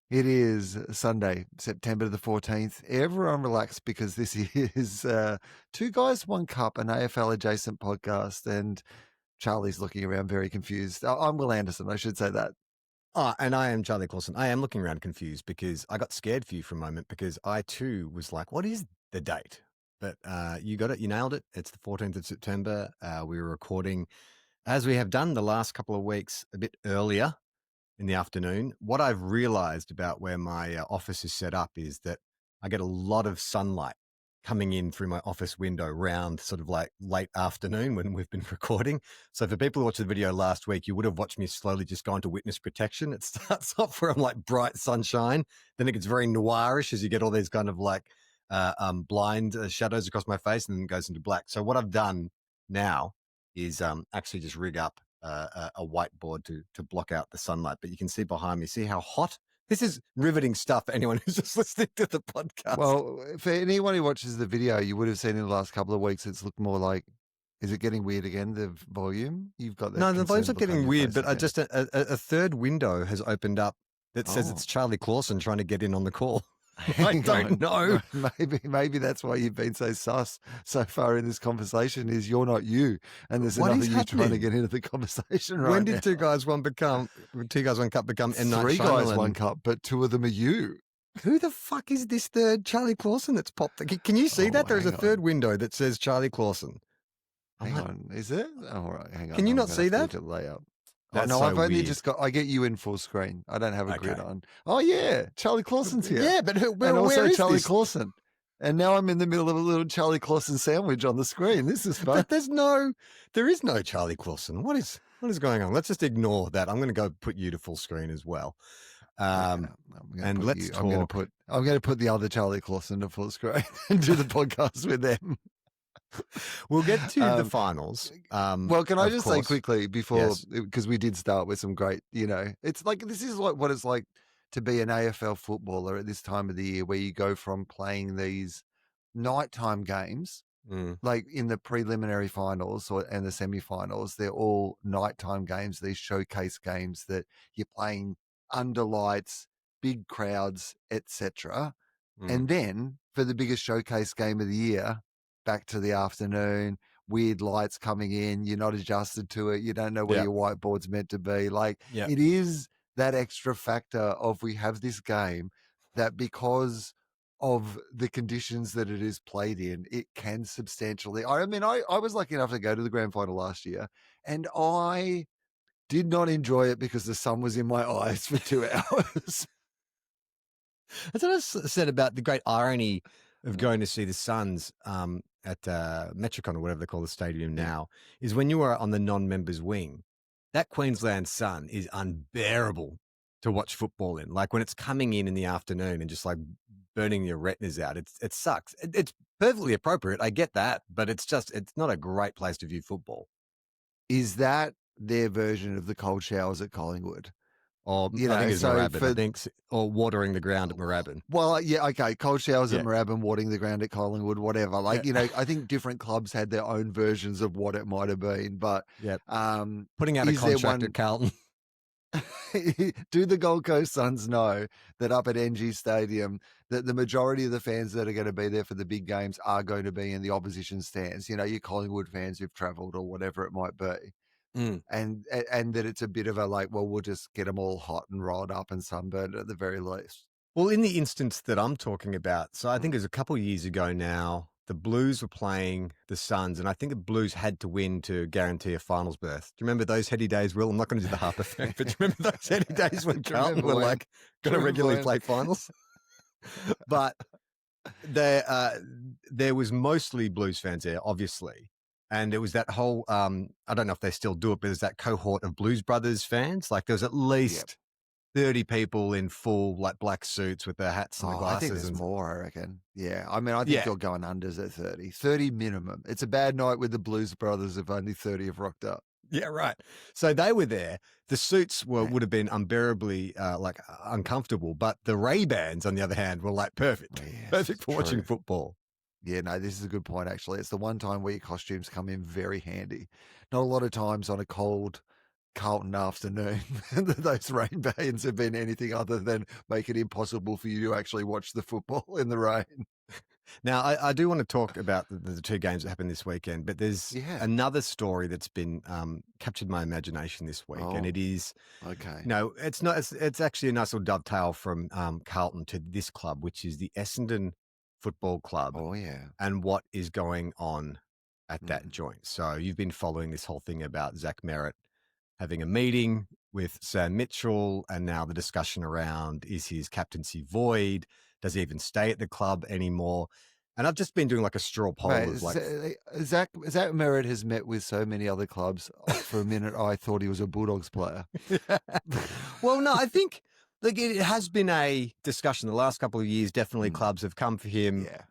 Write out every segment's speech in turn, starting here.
It is Sunday, September the 14th. Everyone relax because this is Two Guys, One Cup, an AFL adjacent podcast. And Charlie's looking around very confused. I'm Will Anderson. I should say that. Oh, and I am Charlie Clausen. I am looking around confused because I got scared for you for a moment because I too was like, what is the date? But you got it. You nailed it. It's the 14th of September. We were recording, as we have done the last couple of weeks, a bit earlier in the afternoon. What I've realized about where my office is set up is that I get a lot of sunlight coming in through my office window round sort of like late afternoon when we've been recording. So for people who watched the video last week, you would have watched me slowly just go into witness protection. It starts off where I'm like bright sunshine. Then it gets very noirish as you get all these kind of like blind shadows across my face, and then it goes into black. So what I've done now is actually just rig up a whiteboard to block out the sunlight. But you can see behind me, see how hot? This is riveting stuff for anyone who's just listening to the podcast. Well, for anyone who watches the video, you would have seen in the last couple of weeks, it's looked more like, is it getting weird again, the volume? You've got that. No, the volume's not getting weird, but again. a third window has opened up that says it's Charlie Clausen trying to get in on the call. I don't know. Maybe that's why you've been so sus so far in this conversation is you're not you. And there's another you trying to get into the conversation right When did now. Two Guys, One Cup become M. Night Three Shyamalan? Guys, One Cup, but two of them are you. Who the fuck is this third Charlie Clausen that's popped? Can you see that? There's a third window that says Charlie Clausen. Hang on. Is it? All right, hang on. Can you not see that? Layout. That's no, so I've only weird. just got. I get you in full screen. I don't have a grid on. Oh yeah, Charlie Clausen's here. Yeah, but and also where is Charlie this? Clausen. And now I'm in the middle of a little Charlie Clausen sandwich on the screen. This is fun. But there is no Charlie Clausen. What is going on? Let's just ignore that. I'm going to go put you to full screen as well. I'm going to put the other Charlie Clausen to full screen and do the podcast with them. We'll get to the finals. Well, can I just say quickly before, because we did start with some great, it's like, this is like what it's like to be an AFL footballer at this time of the year, where you go from playing these nighttime games, like in the preliminary finals and the semi-finals, they're all nighttime games, these showcase games that you're playing under lights, big crowds, etc. And then for the biggest showcase game of the year, back to the afternoon, weird lights coming in, you're not adjusted to it, you don't know where your whiteboard's meant to be. Like, it is that extra factor of, we have this game that because of the conditions that it is played in, it can substantially. I mean, I was lucky enough to go to the grand final last year, and I did not enjoy it because the sun was in my eyes for 2 hours. That's what I said about the great irony of going to see the Suns at Metricon, or whatever they call the stadium now, is when you are on the non-members wing, that Queensland sun is unbearable to watch football in. Like when it's coming in the afternoon and just like burning your retinas out, it sucks. It's perfectly appropriate. I get that, but it's not a great place to view football. Is that their version of the cold showers at Collingwood? Or I think it's Moorabbin, or watering the ground at Moorabbin. Well, yeah, okay, cold showers at Moorabbin, watering the ground at Collingwood, whatever. Like, I think different clubs had their own versions of what it might have been. But putting out a contract at Carlton. Do the Gold Coast Suns know that up at NG Stadium, that the majority of the fans that are going to be there for the big games are going to be in the opposition stands? Your Collingwood fans who've travelled or whatever it might be. And that it's a bit of a like, well, we'll just get them all hot and rolled up and sunburned at the very least. Well, in the instance that I'm talking about, so I think it was a couple of years ago now, the Blues were playing the Suns, and I think the Blues had to win to guarantee a finals berth. Do you remember those heady days, Will? I'm not going to do the Harper thing, but do you remember those heady days when Carlton were like going to regularly play finals? But there was mostly Blues fans there, obviously. And it was that whole, I don't know if they still do it, but there's that cohort of Blues Brothers fans. Like there was at least 30 people in full like black suits with their hats and the glasses. I think there's more, I reckon. Yeah. I mean, I think you're going unders at 30. 30 minimum. It's a bad night with the Blues Brothers if only 30 have rocked up. Yeah, right. So they were there. The suits would have been unbearably uncomfortable, but the Ray-Bans, on the other hand, were like perfect. Perfect for watching football. Yeah, no, this is a good point, actually. It's the one time where your costumes come in very handy. Not a lot of times on a cold Carlton afternoon. Those rain bands have been anything other than make it impossible for you to actually watch the football in the rain. Now, I do want to talk about the two games that happened this weekend, but there's Yeah. another story that's been captured my imagination this week, and it Oh, is, okay. it's not. It's actually a nice little dovetail from Carlton to this club, which is the Essendon Football Club, Oh, yeah. and what is going on at that Mm. joint. So you've been following this whole thing about Zac Merrett having a meeting with Sam Mitchell, and now the discussion around, is his captaincy void? Does he even stay at the club anymore? And I've just been doing like a straw poll Mate, of like, Zac Merrett has met with so many other clubs. For a minute, I thought he was a Bulldogs player. well, no, I think like it has been a discussion the last couple of years. Definitely, Mm. clubs have come for him. Yeah.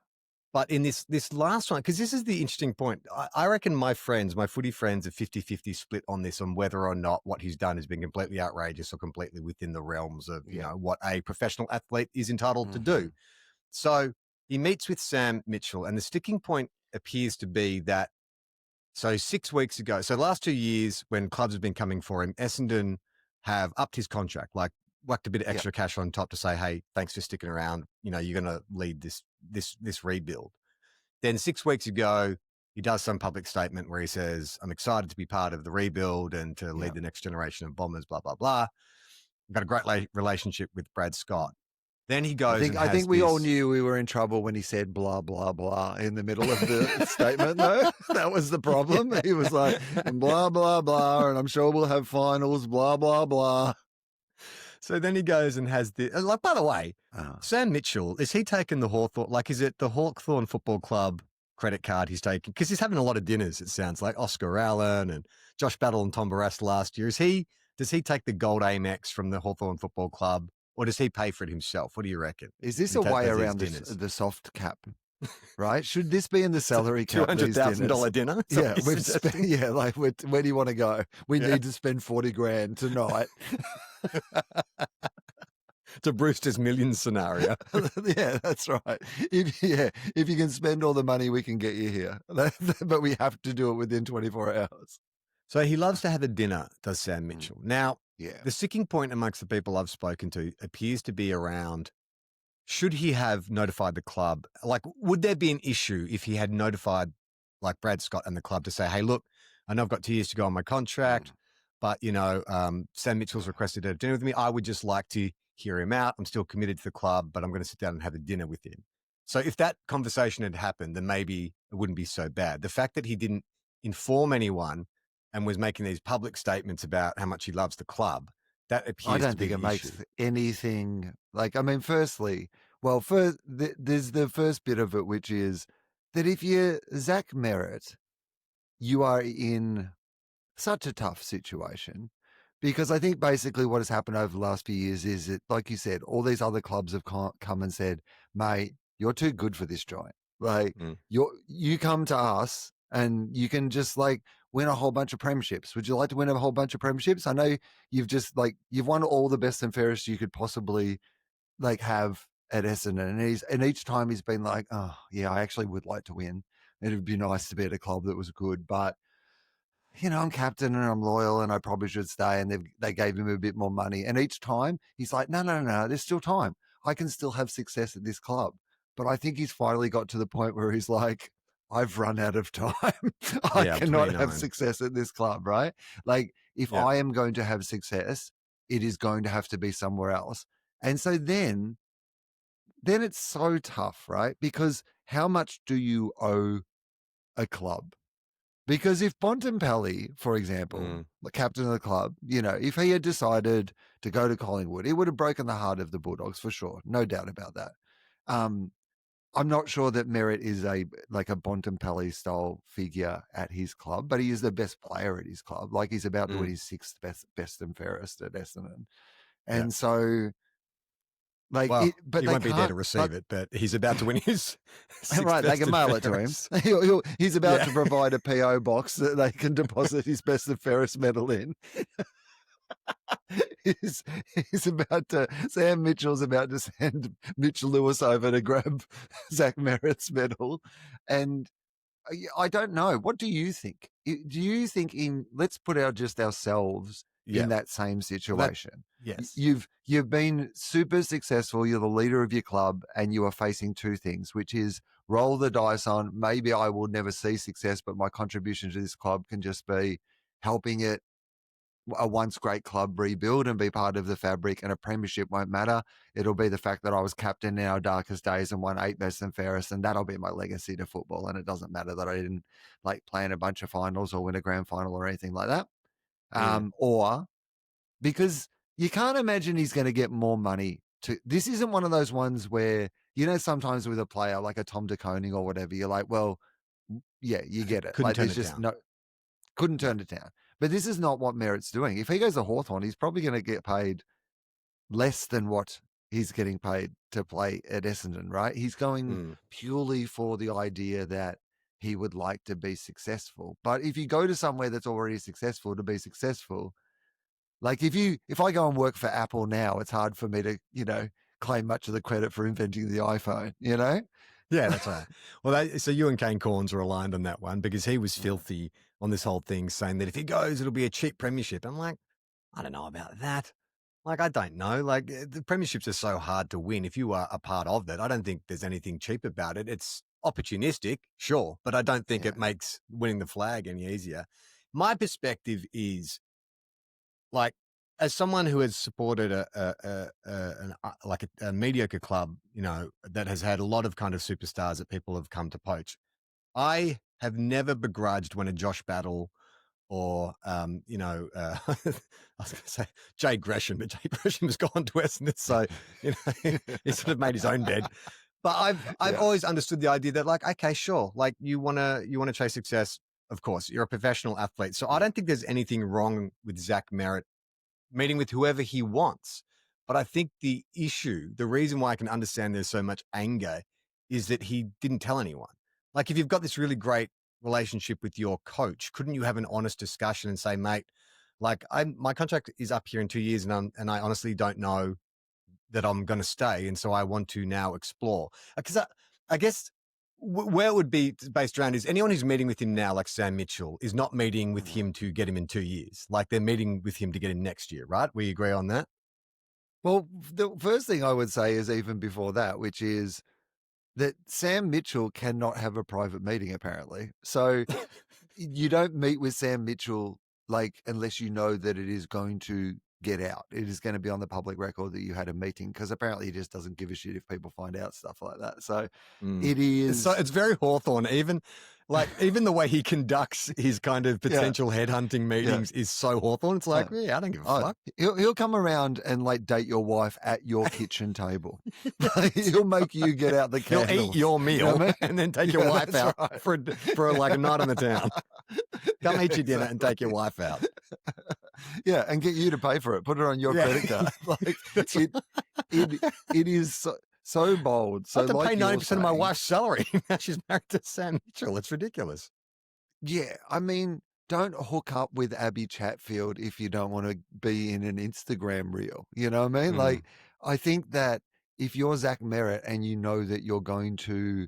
But in this last one, because this is the interesting point, I reckon my footy friends are 50-50 split on this, on whether or not what he's done has been completely outrageous or completely within the realms of, what a professional athlete is entitled to do. So he meets with Sam Mitchell, and the sticking point appears to be that, so 6 weeks ago, so the last 2 years when clubs have been coming for him, Essendon have upped his contract, like whacked a bit of extra cash on top to say, hey, thanks for sticking around. You're going to lead this rebuild. Then 6 weeks ago, he does some public statement where he says, I'm excited to be part of the rebuild and to lead the next generation of Bombers, blah, blah, blah. I've got a great relationship with Brad Scott. Then he goes I think we all knew we were in trouble when he said blah, blah, blah in the middle of the statement, though. That was the problem. He was like, blah, blah, blah, and I'm sure we'll have finals, blah, blah, blah. So then he goes and has the, like, by the way, Sam Mitchell, is he taking the Hawthorn, like, is it the Hawthorn Football Club credit card he's taking? Because he's having a lot of dinners, it sounds like. Oscar Allen and Josh Battle and Tom Barras last year. Does he take the gold Amex from the Hawthorn Football Club, or does he pay for it himself? What do you reckon? Is this a way around the soft cap? Right? Should this be in the salary cap? $200,000 dinner? Yeah, where do you want to go? We need to spend 40 grand tonight. It's a Brewster's Millions scenario. Yeah, that's right. If you can spend all the money, we can get you here. But we have to do it within 24 hours. So he loves to have a dinner, does Sam Mitchell. Now, yeah, the sticking point amongst the people I've spoken to appears to be around, should he have notified the club? Like, would there be an issue if he had notified, like, Brad Scott and the club to say, hey, look, I know I've got 2 years to go on my contract, but, Sam Mitchell's requested to have dinner with me. I would just like to hear him out. I'm still committed to the club, but I'm going to sit down and have a dinner with him. So if that conversation had happened, then maybe it wouldn't be so bad. The fact that he didn't inform anyone and was making these public statements about how much he loves the club, that appears to be the issue. I don't think it makes anything, like, I mean, firstly, there's the first bit of it, which is that if you're Zac Merrett, you are in such a tough situation, because I think basically what has happened over the last few years is that, like you said, all these other clubs have come and said, mate, you're too good for this joint. Like, you come to us and you can just, like, win a whole bunch of premierships. Would you like to win a whole bunch of premierships? I know you've won all the best and fairest you could possibly, like, have at Essendon. And each time he's been like, oh yeah, I actually would like to win. It'd be nice to be at a club that was good, but I'm captain and I'm loyal and I probably should stay. And they gave him a bit more money. And each time he's like, no, there's still time. I can still have success at this club. But I think he's finally got to the point where he's like, I've run out of time. I cannot have success at this club, right? Like, if I am going to have success, it is going to have to be somewhere else. And so then it's so tough, right? Because how much do you owe a club? Because if Bontempelli, for example, the captain of the club, if he had decided to go to Collingwood, it would have broken the heart of the Bulldogs for sure. No doubt about that. I'm not sure that Merrett is a Bontempelli style figure at his club, but he is the best player at his club. Like, he's about to win his sixth best and fairest at Essendon. And so, like, he won't be there to receive it, but he's about to win his sixth right. They can mail it to him. He's about to provide a PO box that they can deposit his best and fairest medal in. Sam Mitchell's about to send Mitchell Lewis over to grab Zac Merrett's medal. And I don't know. What do you think? Do you think let's put ourselves Yeah. in that same Well, situation. yes. You've been super successful. You're the leader of your club, and you are facing two things, which is roll the dice on maybe I will never see success, but my contribution to this club can just be helping it a once great club rebuild and be part of the fabric, and a premiership won't matter. It'll be the fact that I was captain in our darkest days and won 8 best and fairest, and that'll be my legacy to football. And it doesn't matter that I didn't like play in a bunch of finals or win a grand final or anything like that. Yeah. Or because you can't imagine he's going to get more money. This isn't one of those ones where, sometimes with a player like a Tom DeConing or whatever, you're like, well, yeah, you get it. Couldn't Like, turn there's it just down. couldn't Yeah. turn it down. But this is not what Merritt's doing. If he goes to Hawthorn, he's probably going to get paid less than what he's getting paid to play at Essendon, right? He's going purely for the idea that he would like to be successful. But if you go to somewhere that's already successful to be successful, like if I go and work for Apple now, it's hard for me to, claim much of the credit for inventing the iPhone, Yeah, that's right. Well, so you and Kane Corns are aligned on that one because he was Yeah. filthy on this whole thing, saying that if he goes, it'll be a cheap premiership. I'm like, I don't know about that. Like, I don't know. Like, the premierships are so hard to win. If you are a part of that, I don't think there's anything cheap about it. It's opportunistic, sure, but I don't think Yeah. it makes winning the flag any easier. My perspective is, like, as someone who has supported a mediocre club, that has had a lot of kind of superstars that people have come to poach, I have never begrudged when a Josh Battle or, I was going to say Jay Gresham, but Jay Gresham has gone to Essendon, so, he sort of made his own bed. But I've always understood the idea that, like, okay, sure, like, you wanna chase success, of course, you're a professional athlete. So I don't think there's anything wrong with Zac Merrett meeting with whoever he wants. But I think the reason why I can understand there's so much anger is that he didn't tell anyone. Like, if you've got this really great relationship with your coach, couldn't you have an honest discussion and say, mate, like, my contract is up here in 2 years and I honestly don't know that I'm going to stay. And so I want to now explore. Because I guess where it would be based around is anyone who's meeting with him now, like Sam Mitchell, is not meeting with him to get him in 2 years. Like, they're meeting with him to get him next year, right? We agree on that? Well, the first thing I would say is even before that, which is that Sam Mitchell cannot have a private meeting, apparently. So you don't meet with Sam Mitchell, like, unless you know that it is going to get out. It is going to be on the public record that you had a meeting, because apparently he just doesn't give a shit if people find out stuff like that. So it is. It's very Hawthorn. Even the way he conducts his kind of potential headhunting meetings is so Hawthorn. It's like, I don't give a fuck. He'll come around and like date your wife at your kitchen table. He'll make you get out the candles. He'll eat your meal and then take your wife out for like a night on the town. Come eat your dinner and take your wife out. Yeah, and get you to pay for it. Put it on your credit card. Like, it is so bold. So I have to like pay 90% of my wife's salary. Now she's married to Sam Mitchell. It's ridiculous. Yeah, I mean, don't hook up with Abby Chatfield if you don't want to be in an Instagram reel. You know what I mean? Like, I think that if you're Zac Merrett and you know that you're going to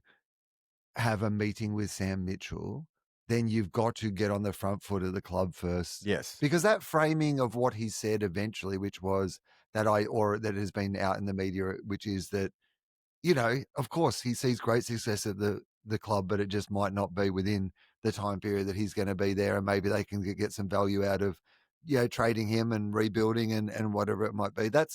have a meeting with Sam Mitchell, then you've got to get on the front foot of the club first. Yes. Because that framing of what he said eventually, which was that that has been out in the media, which is that, of course he sees great success at the club, but it just might not be within the time period that he's going to be there. And maybe they can get some value out of, trading him and rebuilding and whatever it might be. That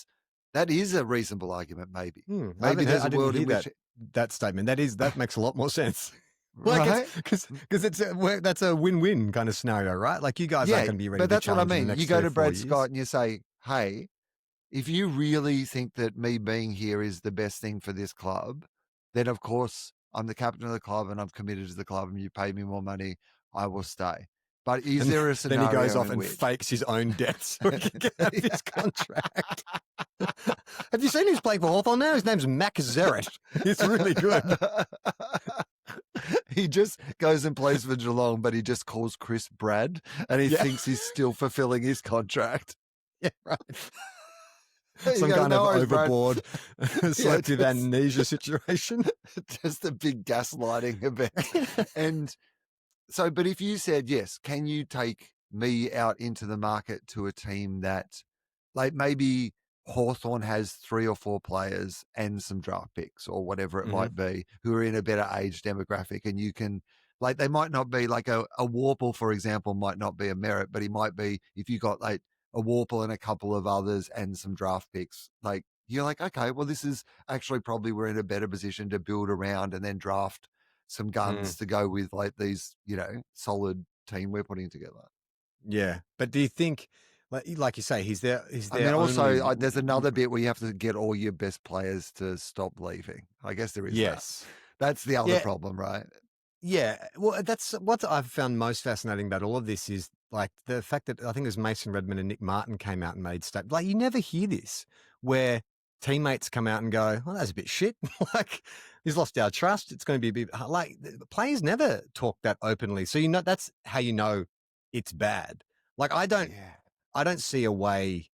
is a reasonable argument, maybe. Maybe there's a world in which that statement. That makes a lot more sense. Right? Because that's a win-win kind of scenario, right? Like, you guys aren't going to be ready but to that's what I challenge in the mean. next You go 3 to or 4 Brad years. Scott and you say, hey, if you really think that me being here is the best thing for this club, then of course I'm the captain of the club and I'm committed to the club, and you pay me more money, I will stay. But is there a scenario then he goes off and which fakes his own death so he can get out of his contract? Have you seen who's playing for Hawthorn now? His name's Mac Zerrett. He's really good. He just goes and plays for Geelong, but he just calls Chris Brad, and he thinks he's still fulfilling his contract. Yeah, right. Some kind of overboard, selective amnesia situation. Just a big gaslighting event. And So, but if you said, yes, can you take me out into the market to a team that, like maybe Hawthorn has 3 or 4 players and some draft picks or whatever it Mhm. might be who are in a better age demographic, and you can, like, they might not be like a Warple, for example, might not be a Merit, but he might be, if you got like a Warple and a couple of others and some draft picks, like, you're like, okay, well, this is actually probably we're in a better position to build around and then draft some Mm. guns to go with like these, solid team we're putting together. Yeah. But do you think, like you say, he's I mean, their only also, there's another bit where you have to get all your best players to stop leaving. I guess there is that. yes. That's the other Yeah. problem, right? Yeah, well, that's what I've found most fascinating about all of this is like the fact that I think it was Mason Redman and Nick Martin came out and made statements. Like you never hear this where teammates come out and go, "Well, that's a bit shit. Like he's lost our trust. It's going to be a bit like the players never talk that openly. So that's how you know it's bad. Like Yeah. I don't see a way.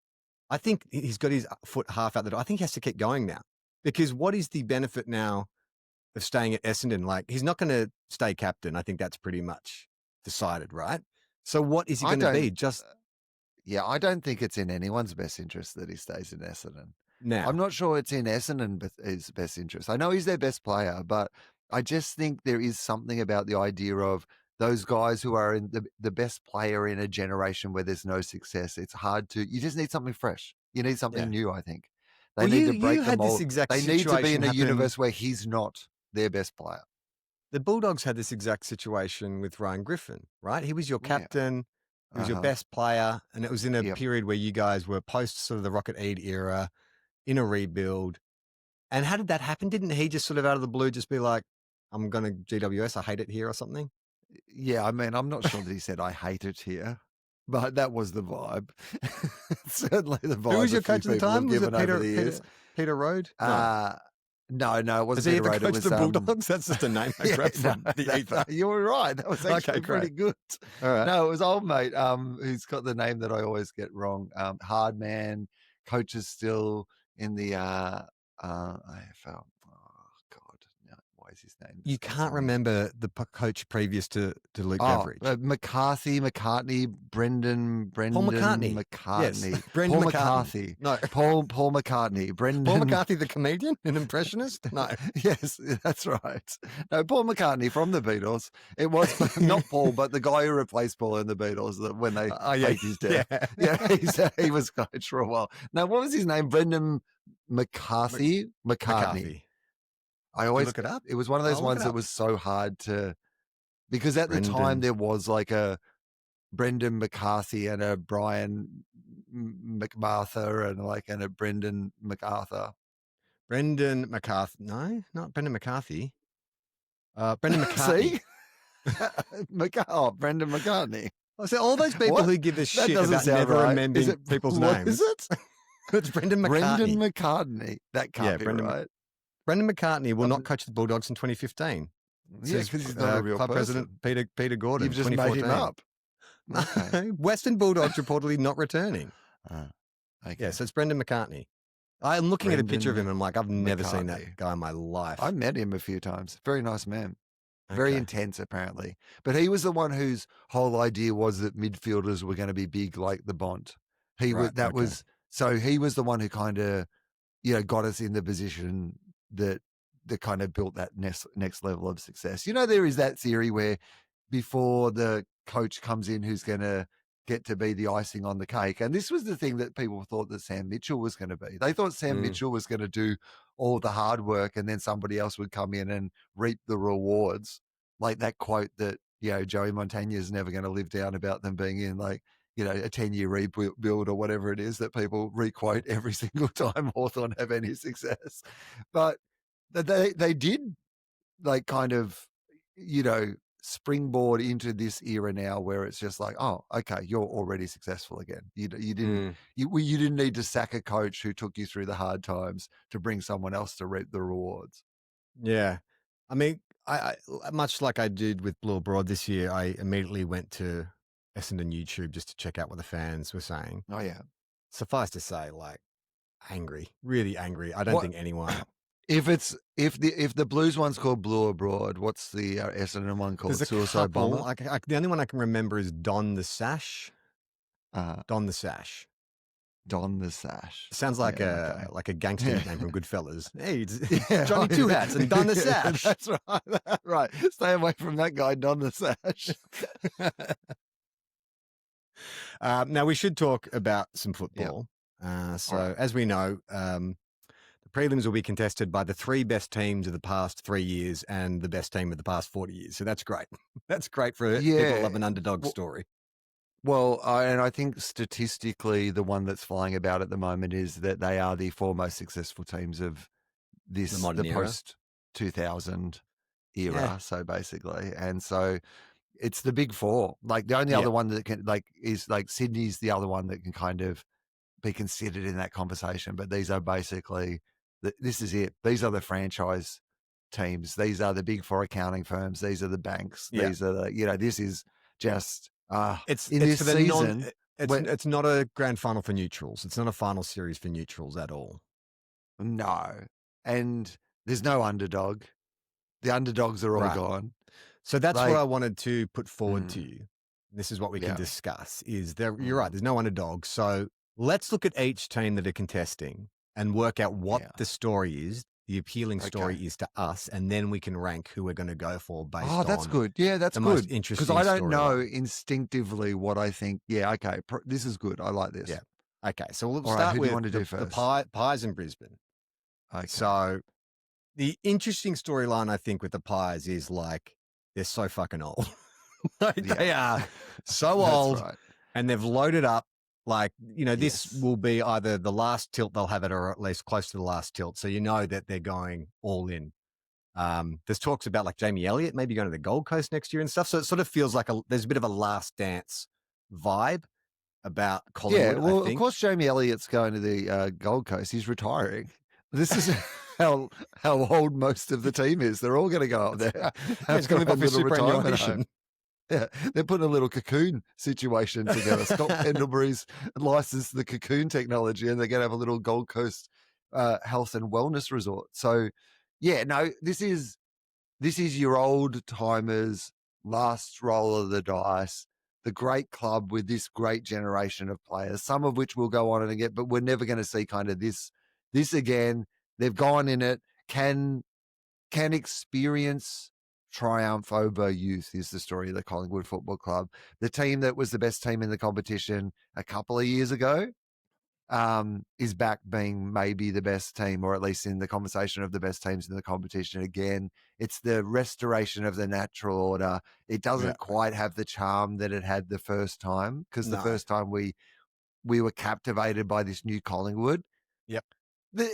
I think he's got his foot half out the door. I think he has to keep going now because what is the benefit now of staying at Essendon? Like, he's not going to stay captain. I think that's pretty much decided, right? So, what is he I going to don't. be? Just Yeah, I don't think it's in anyone's best interest that he stays in Essendon. I'm now? not sure it's in Essendon's best interest. I know he's their best player, but I just think there is something about the idea of those guys who are in the best player in a generation where there's no success. It's hard to, you just need something fresh. You need something Yeah. new, I think. They Well, need to you break the had this mold. exact They need to be situation in a happen. universe where he's not their best player. The Bulldogs had this exact situation with Ryan Griffin, right? He was your Yeah. captain. He was your Uh-huh. best player. And it was in a Yep. period where you guys were post sort of the Rocket Eade era in a rebuild. And how did that happen? Didn't he just sort of out of the blue just be like, I'm going to GWS, I hate it here or something? Yeah, I mean, I'm not sure that he said, "I hate it here," but that was the vibe. Certainly the Who was vibe a your few coach at the people have time? Was given it over the years. Peter Road? No. Uh, no, it Is wasn't he Peter the Road. It coach of was, the Bulldogs? That's just a name I yeah, grabbed no, from the no, ether. you were right. That was Okay, actually pretty great. good. All right. No, it was old mate, who's got the name that I always get wrong. Hard man, coaches still in the, AFL. Oh God, no, why is his name You can't escaping me? remember the coach previous to Luke Oh, Beveridge. McCartney, Brendan Paul McCartney. Yes. McCartney, Brendan Paul McCartney. McCarthy, No. Paul McCartney, Paul Brendan. McCarthy, the comedian, an impressionist? No. Yes, that's right. No, Paul McCartney from the Beatles. It was not Paul, but the guy who replaced Paul in the Beatles when they Oh, yeah. faked his death. Yeah. Yeah, he was coach for a while. Now, what was his name? Brendan McCarthy? McCartney. McCarthy. I Do you always, look it up? it was one of those I'll look it ones that up. was so hard to, because at the time Brendan. there was like a Brendan McCarthy and a Brian McMartha and a Brendan MacArthur. Brendan McCarthy. No, not Brendan McCarthy. Brendan See? McCartney. Brendan McCartney. I said all those people What? who give a That shit doesn't about sound never right. Is remembering it, people's what is names. it? It's Brendan Brendan McCartney. McCartney. That Yeah, can't be right. Brendan McCartney will not Um, coach the Bulldogs in 2015. yeah, Says because he's not a real club president person. Peter You've Gordon, just made him 2014. up. Okay. No, Western Bulldogs reportedly not returning. Okay. Yeah, so it's Brendan McCartney. I'm looking at a picture of him Brendan and I'm like, I've never seen that McCartney. guy in my life. I met him a few times. Very nice man. Very Okay. intense, apparently. But he was the one whose whole idea was that midfielders were going to be big like the Bont. He was Right. Okay. so he was the one who kind of, got us in the position that kind of built that next level of success. There is that theory where before the coach comes in who's going to get to be the icing on the cake. And this was the thing that people thought that Sam Mitchell was going to be. They thought Sam Mitchell was going to do all the hard work and then somebody else would come in and reap the rewards. Like that quote that, Joey Montagna is never going to live down about them being in like, a 10-year rebuild or whatever it is that people requote every single time Hawthorn have any success. But they did like kind of, springboard into this era now where it's just like, oh, okay, you're already successful again. You didn't need to sack a coach who took you through the hard times to bring someone else to reap the rewards. Yeah. I mean, I much like I did with Blue Abroad this year, I immediately went to Essendon YouTube just to check out what the fans were saying. Oh yeah. Suffice to say, like, angry, really angry. I don't What think anyone If the Blues one's called Blue Abroad, what's the Essendon one There's called? a Suicide couple. Bomber? The only one I can remember is Don the Sash. Uh, Don the Sash. Don the Sash. Sounds like Yeah, a okay. gangster nickname from Goodfellas. Hey, it's Yeah, Johnny Two Hats and Don the Sash. That's right. Right. Stay away from that guy, Don the Sash. Now we should talk about some Yep. football. So All right. as we know, the prelims will be contested by the three best teams of the past 3 years and the best team of the past 40 years. So that's great. That's great for people who love an underdog story. Well, and I think statistically, the one that's flying about at the moment is that they are the four most successful teams of The modern the era. post 2000 era. Yeah. So basically, and so it's the big four. Like the only other one that can is Sydney's the other one that can kind of be considered in that conversation. But these are basically this is it. These are the franchise teams. These are the big four accounting firms. These are the banks. Yeah. These are the this is just it's in this for the season. It's not a grand final for neutrals. It's not a final series for neutrals at all. No, and there's no underdog. The underdogs are all gone. So that's what I wanted to put forward to you. This is what we can Yeah. discuss. You're right. There's no underdog. So let's look at each team that are contesting and work out what the story is, the appealing story is to us, and then we can rank who we're going to go for based on. Oh, that's good. Yeah, that's the good. most interesting Because I don't know storyline. instinctively what I think. Yeah, okay. This is good. I like this. Yeah. Okay. So we'll All right, start who do with you want to do first? the Pies in Brisbane. Okay. So the interesting storyline, I think, with the Pies is like they're so fucking old. They are so old, right. and they've loaded up. Like, this will be either the last tilt they'll have it, or at least close to the last tilt. So you know that they're going all in. There's talks about like Jamie Elliott maybe going to the Gold Coast next year and stuff. So it sort of feels like there's a bit of a last dance vibe about Collingwood. Yeah, well, I think. Of course, Jamie Elliott's going to the Gold Coast. He's retiring. This is how old most of the team is. They're all going to go up there. It's going to be a little retirement home. Yeah, they're putting a little cocoon situation together. Scott Pendlebury's licensed the cocoon technology, and they're going to have a little Gold Coast health and wellness resort. So, yeah, no, this is your old timers' last roll of the dice. The great club with this great generation of players, some of which will go on and get, but we're never going to see kind of this again. They've gone in it. Can experience triumph over youth is the story of the Collingwood Football Club. The team that was the best team in the competition a couple of years ago is back being maybe the best team, or at least in the conversation of the best teams in the competition again. It's the restoration of the natural order. It doesn't quite have the charm that it had the first time, because the first time we were captivated by this new Collingwood. Yep.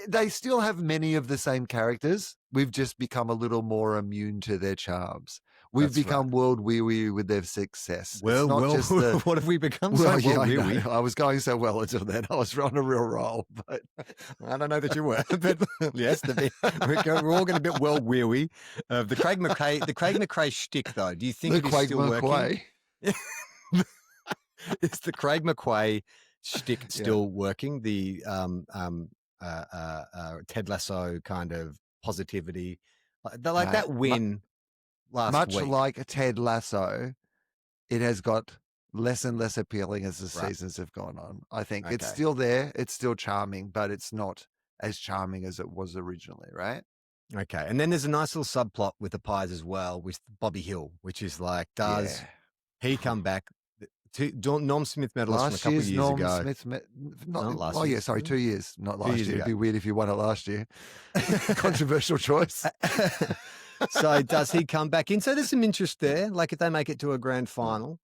They still have many of the same characters. We've just become a little more immune to their charms. We've become world weary with their success. Well, what have we become? I was going so well until then. I was on a real roll, but I don't know that you were. But yes, we're all getting a bit well weary of the Craig McRae shtick, though. Do you think it is still working? Is the Craig McRae shtick still working? The Ted Lasso kind of positivity, like that win last much week. like a Ted Lasso, it has got less and less appealing as the seasons have gone on. I think it's still there, it's still charming, but it's not as charming as it was originally, right? Okay, and then there's a nice little subplot with the Pies as well, with Bobby Hill, which is like, does he come back? Norm Smith medalist from a couple of years ago. Not last year. Sorry, 2 years. Not last year. It'd be weird if you won it last year. Controversial choice. So does he come back in? So there's some interest there. Like if they make it to a grand final,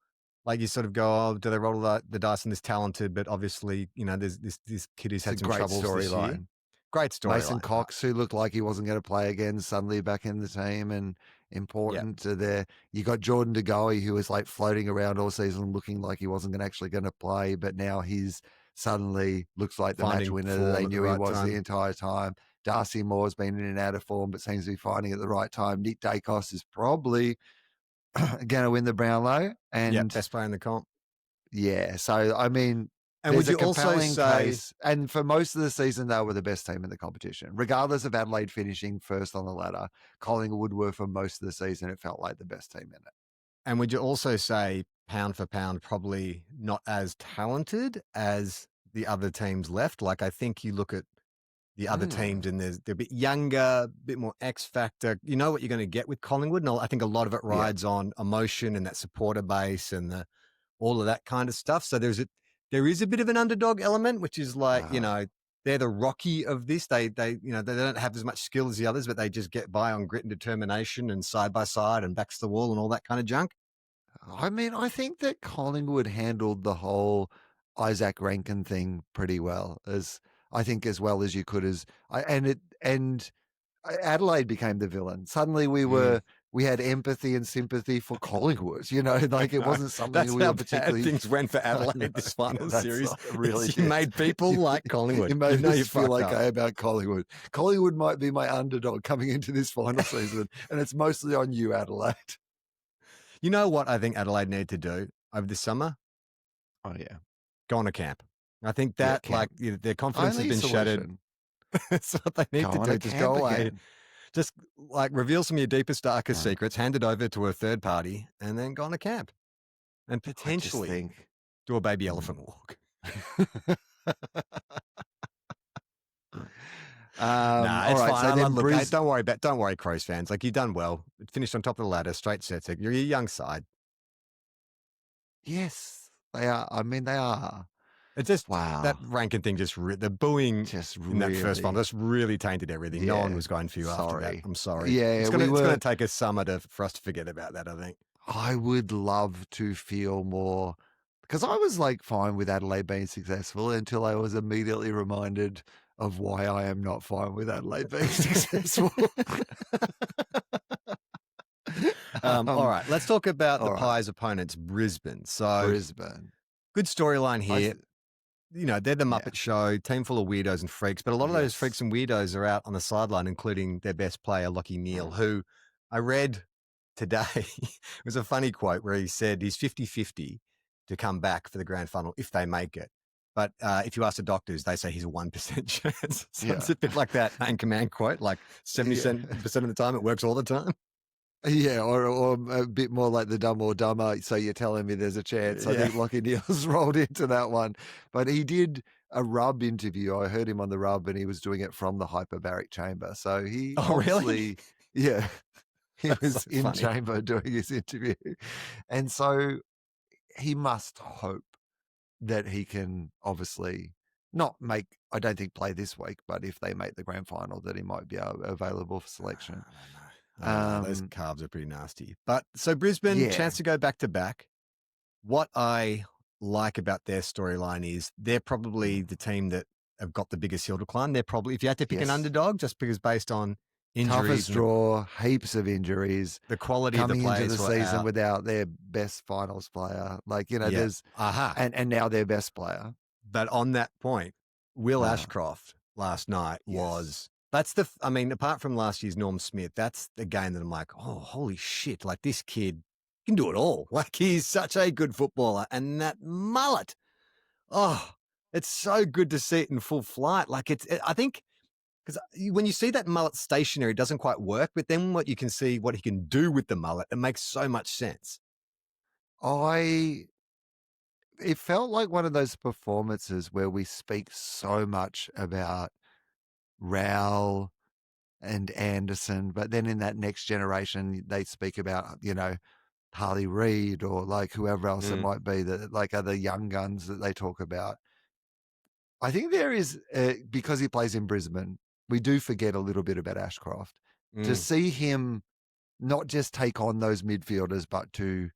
like you sort of go, oh, do they roll the dice on this talented? But obviously, there's this kid who's had some troubles this year. Great story. Mason Cox, who looked like he wasn't going to play again, suddenly back in the team and important to there. You got Jordan De Goey, who was like floating around all season looking like he wasn't actually going to play, but now he's suddenly looks like the match winner that they knew he was the entire time. Darcy Moore's been in and out of form, but seems to be finding it at the right time. Nick Dacos is probably going to win the Brownlow. And best player in the comp. Yeah. So, I mean, And would There's a you also compelling say case, and for most of the season, they were the best team in the competition. Regardless of Adelaide finishing first on the ladder, Collingwood were for most of the season, it felt like the best team in it. and would you also say pound for pound, probably not as talented as the other teams left? Like, I think you look at the other teams and they're a bit younger, a bit more X factor. You know what you're going to get with Collingwood. And I think a lot of it Yeah. rides on emotion and that supporter base and all of that kind of stuff. So there is a bit of an underdog element, which is like, they're the Rocky of this. They don't have as much skill as the others, but they just get by on grit and determination and side by side and backs the wall and all that kind of junk. I mean, I think that Collingwood handled the whole Isaac Rankin thing pretty well, as well as you could. And Adelaide became the villain. Suddenly we had empathy and sympathy for Collingwood. Like it No, wasn't something that's we how were bad particularly. things went for I know, Adelaide this final that's series. really You did. made people like Collingwood. You made us you feel fucked up. okay about Collingwood. Collingwood might be my underdog coming into this final season, and it's mostly on you, Adelaide. You know what I think Adelaide need to do over this summer? Oh yeah, go on a camp. I think that their confidence Only has been shattered. solution. That's what they need Go to on do. a Just camp go away. again. Just like reveal some of your deepest, darkest secrets, hand it over to a third party, and then go on a camp. And potentially do a baby elephant walk. Nah, it's fine. So don't worry, Crows fans. Like, you've done well. Finished on top of the ladder, straight sets. You're a young side. Yes, they are. I mean, they are. It's just wow. That Rankin thing the booing in that first final just really tainted everything. Yeah, no one was going for you after that. I'm sorry. Yeah, it's going to take a summer for us to forget about that, I think. I would love to feel more, because I was like fine with Adelaide being successful until I was immediately reminded of why I am not fine with Adelaide being successful. All right, let's talk about the Pies' opponents, Brisbane. So Brisbane, good storyline here. They're the Muppet Show, team full of weirdos and freaks, but a lot of those freaks and weirdos are out on the sideline, including their best player, Lachie Neale, who I read today. It was a funny quote where he said he's 50-50 to come back for the grand final if they make it. But if you ask the doctors, they say he's a 1% chance. So it's a bit like that Anchorman quote, like 70% of the time it works all the time. Yeah, or a bit more like the Dumb or Dumber. So you're telling me there's a chance. I think Lachie Neale's rolled into that one. But he did a Rub interview. I heard him on the Rub, and he was doing it from the hyperbaric chamber. So he really? Yeah. He That's was so in funny. chamber doing his interview. And so he must hope that he can obviously not make, I don't think play this week, but if they make the grand final, that he might be available for selection. I don't know. Those calves are pretty nasty. But so Brisbane, chance to go back to back. What I like about their storyline is they're probably the team that have got the biggest hill to climb. They're probably, if you had to pick an underdog, just because based on injuries, toughest draw, heaps of injuries, the quality coming of the players into the season without their best finals player, there's and now their best player. But on that point, Will Ashcroft last night apart from last year's Norm Smith, that's the game that I'm like, oh, holy shit, like this kid can do it all. Like, he's such a good footballer. And that mullet, it's so good to see it in full flight. Like, I think, because when you see that mullet stationary, it doesn't quite work. But then what you can see, what he can do with the mullet, it makes so much sense. It felt like one of those performances where we speak so much about Rowell and Anderson, but then in that next generation, they speak about, Harley Reid or like whoever else it might be that like are the young guns that they talk about. I think there is, because he plays in Brisbane, we do forget a little bit about Ashcroft. To see him not just take on those midfielders, but to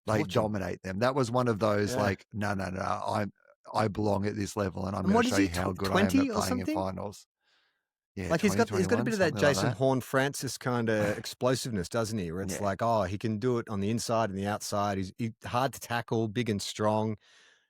like dominate them. That was one of those like, no, I belong at this level, and I'm going to show you how good I am at playing in finals. Yeah, like he's got a bit of that Jason Horn-Francis kind of explosiveness, doesn't he? Where it's like, he can do it on the inside and the outside. He's hard to tackle, big and strong,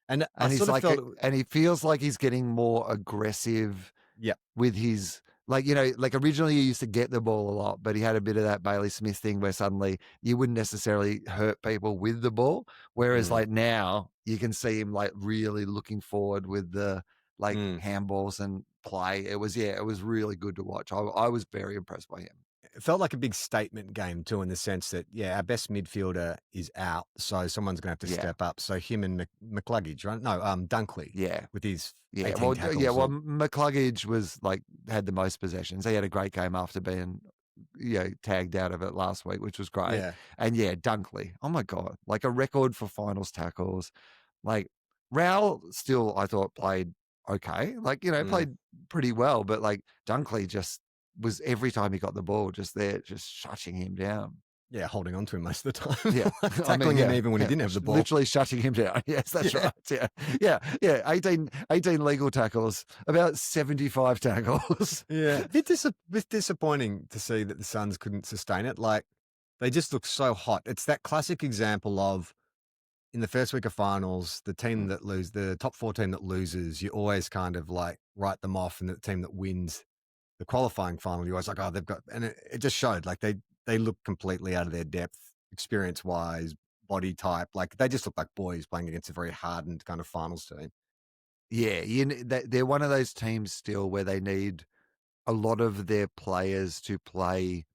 and he's and he feels like he's getting more aggressive. Yeah, with his Like, like originally you used to get the ball a lot, but he had a bit of that Bailey Smith thing where suddenly you wouldn't necessarily hurt people with the ball. Whereas Mm, like now you can see him like really looking forward with the like mm. handballs and play. It was really good to watch. I was very impressed by him. It felt like a big statement game too, in the sense that, yeah, our best midfielder is out, so someone's gonna have to Yeah. step up. So him and McCluggage, right? No, Dunkley Yeah. with his Yeah. 18 Yeah. tackles. Well, McCluggage was like had the most possessions. He had a great game after being tagged out of it last week, which was great. Yeah. And yeah, Dunkley, oh my God, like a record for finals tackles. Like Rowell still, I thought played okay, like, Mm. played pretty well, but like Dunkley just was every time he got the ball, just there, just shutting him down. Yeah, holding on to him most of the time. Yeah. Like, I mean, tackling him yeah, even when he yeah, didn't have the ball. literally shutting him down. Yes, that's Yeah. right. Yeah. Yeah. Yeah. 18 legal tackles, about 75 tackles. Yeah. Bit disappointing to see that the Suns couldn't sustain it. Like, they just look so hot. It's that classic example of, in the first week of finals, the top 4 team that loses, you always kind of like write them off, and the team that wins the qualifying final, you're always like, oh, they've got, and it just showed like they look completely out of their depth, experience wise, body type. Like they just look like boys playing against a very hardened kind of finals team. Yeah, they're one of those teams still where they need a lot of their players to play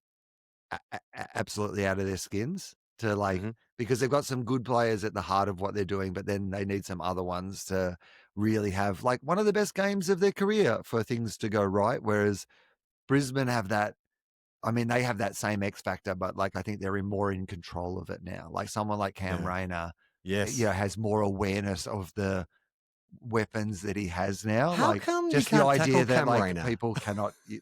absolutely out of their skins to like Hmm. because they've got some good players at the heart of what they're doing, but then they need some other ones to really have like one of the best games of their career for things to go right. Whereas Brisbane have that. I mean, they have that same X factor, but like I think they're more in control of it now. Like someone like Cam Yeah. Rayner, Yes. has more awareness of the weapons that he has now. How Like come you just the can't tackle idea that Cam like Rayner? people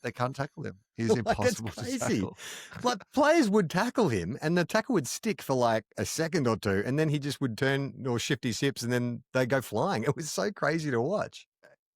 they can't tackle him. He's Like it's impossible to crazy. tackle. Like players would tackle him, and the tackle would stick for like a second or two, and then he just would turn or shift his hips, and then they go flying. It was so crazy to watch.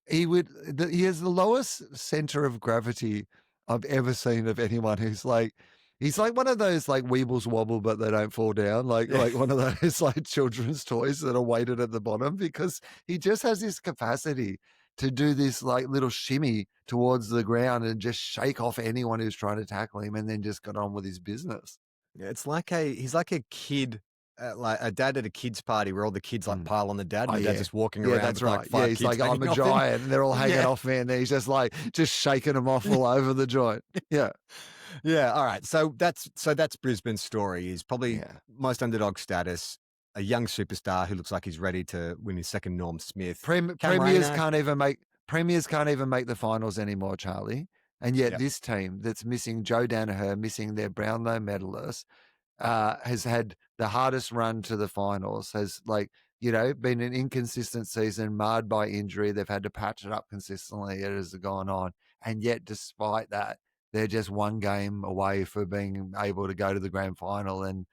He has the lowest center of gravity I've ever seen of anyone who's like he's like one of those like Weebles wobble but they don't fall down, like Yeah. one of those like children's toys that are weighted at the bottom because he just has this capacity to do this like little shimmy towards the ground and just shake off anyone who's trying to tackle him and then just get on with his business. Yeah, he's like a kid, like a dad at a kid's party where all the kids like Mm. pile on the dad, Oh, and the dad's yeah. just walking Yeah, around that's with like right. Yeah, 5 he's kids like, "I'm hanging a off him. giant," and they're all hanging Yeah. off me, and he's just, like, just shaking them off all over the joint. Yeah. Yeah. All right. So that's Brisbane's story. Is probably Yeah. most underdog status, a young superstar who looks like he's ready to win his second Norm Smith. Cam Premiers Rayner. can't even make the finals anymore, Charlie, and yet Yep. this team that's missing Joe Danaher, missing their Brownlow medalist, has had the hardest run to the finals, has like, been an inconsistent season, marred by injury. They've had to patch it up consistently as it's gone on. And yet, despite that, they're just one game away for being able to go to the grand final and,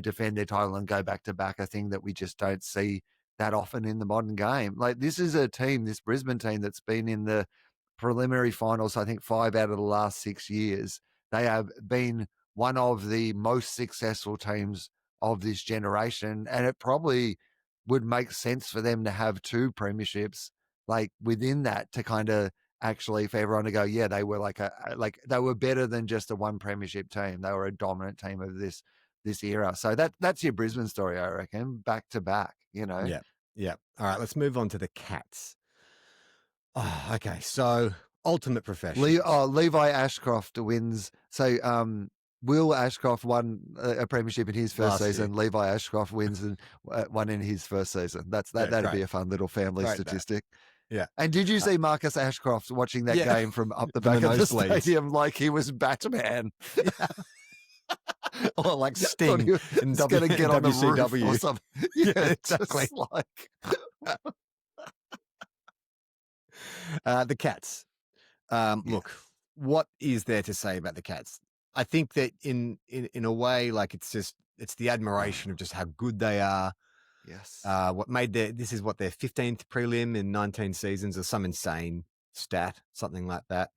defend their title and go back to back, a thing that we just don't see that often in the modern game. Like, this is a team, this Brisbane team, that's been in the preliminary finals, I think 5 out of the last 6 years. They have been one of the most successful teams of this generation. And it probably would make sense for them to have 2 premierships like within that to kind of actually for everyone to go, yeah, they were like like they were better than just a one premiership team. They were a dominant team of this era. So that's your Brisbane story, I reckon, back to back. Yeah. Yeah. All right. Let's move on to the Cats. Oh, okay. So ultimate professionals. Levi Ashcroft wins. So Will Ashcroft won a premiership in his first Last year. season. Levi Ashcroft wins and one in his first season. Yeah, That'd great. be a fun little family Great that. statistic. Yeah. And did you see Marcus Ashcroft watching that Yeah. game from up the From the back of the nosebleeds. stadium like he was Batman? Yeah. Or like Thought Sting he in was going to get on the roof or WCW. something. Yeah, Yeah, exactly. just like The Cats. Look, what is there to say about the Cats? I think that in a way, like it's the admiration of just how good they are. yes. This is what their 15th prelim in 19 seasons or some insane stat, something like that.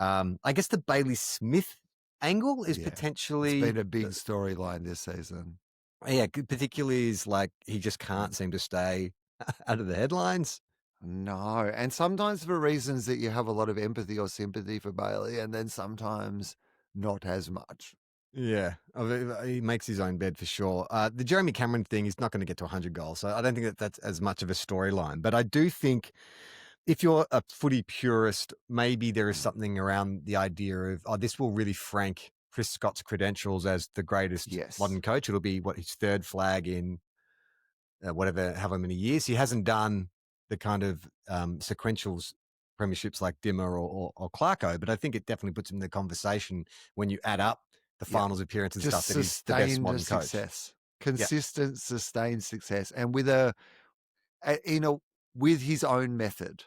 I guess the Bailey Smith angle is potentially It's been a big storyline this season. Yeah, particularly is like he just can't seem to stay out of the headlines. No, and sometimes for reasons that you have a lot of empathy or sympathy for Bailey, and then sometimes not as much. Yeah, he makes his own bed for sure. The Jeremy Cameron thing is not going to get to 100 goals, so I don't think that that's as much of a storyline. But I do think if you're a footy purist, maybe there is something around the idea of, oh, this will really frank Chris Scott's credentials as the greatest Yes. modern coach. It'll be his third flag in however many years. He hasn't done the kind of sequentials premierships like Dimmer or Clarko, but I think it definitely puts him in the conversation when you add up the Yeah. finals appearance and Just stuff that he's the best sustained modern coach. success. Yeah. Consistent, sustained success, and with with his own method.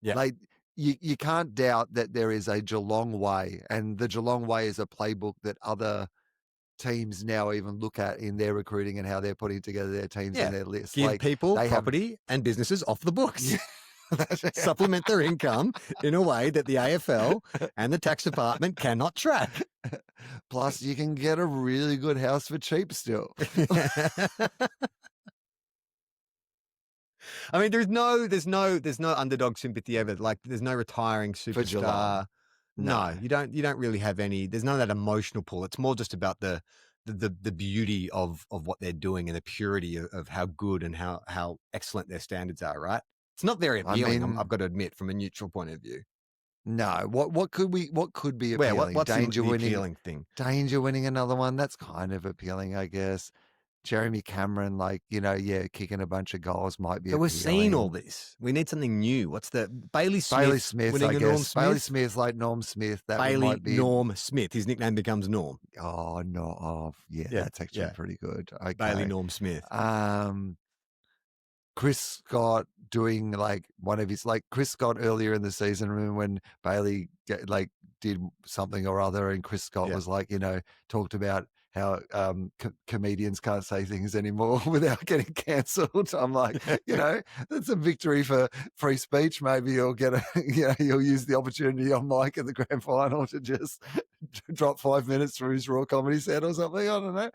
Yeah. Like, you can't doubt that there is a Geelong way, and the Geelong way is a playbook that other teams now even look at in their recruiting and how they're putting together their teams and Yeah. their lists. Give Like, people they have property and businesses off the books. Yeah. Supplement their income in a way that the AFL and the tax department cannot track. Plus, you can get a really good house for cheap still. I mean, there's no underdog sympathy ever. Like, there's no retiring For Geelong. superstar. No, you don't really have any. There's none of that emotional pull. It's more just about the beauty of what they're doing and the purity of how good and how excellent their standards are. Right? It's not very appealing. I've got to admit, from a neutral point of view. No, what could be appealing? What's Danger the winning appealing thing? Danger winning another one. That's kind of appealing, I guess. Jeremy Cameron, kicking a bunch of goals might be So we're seeing all appealing. this. We need something new. What's the Bailey Smith, winning I a Norm guess. Smith? Bailey Smith, like Norm Smith. That Bailey might be Norm Smith. His nickname becomes Norm. Oh no! Oh yeah, that's actually pretty good. Okay. Bailey Norm Smith. Chris Scott doing one of his Chris Scott earlier in the season. Remember when Bailey did something or other, and Chris Scott was talked about how comedians can't say things anymore without getting cancelled. I'm like, that's a victory for free speech. Maybe you'll get you'll use the opportunity on Mike in the grand final to just drop 5 minutes from his raw comedy set or something. I don't know.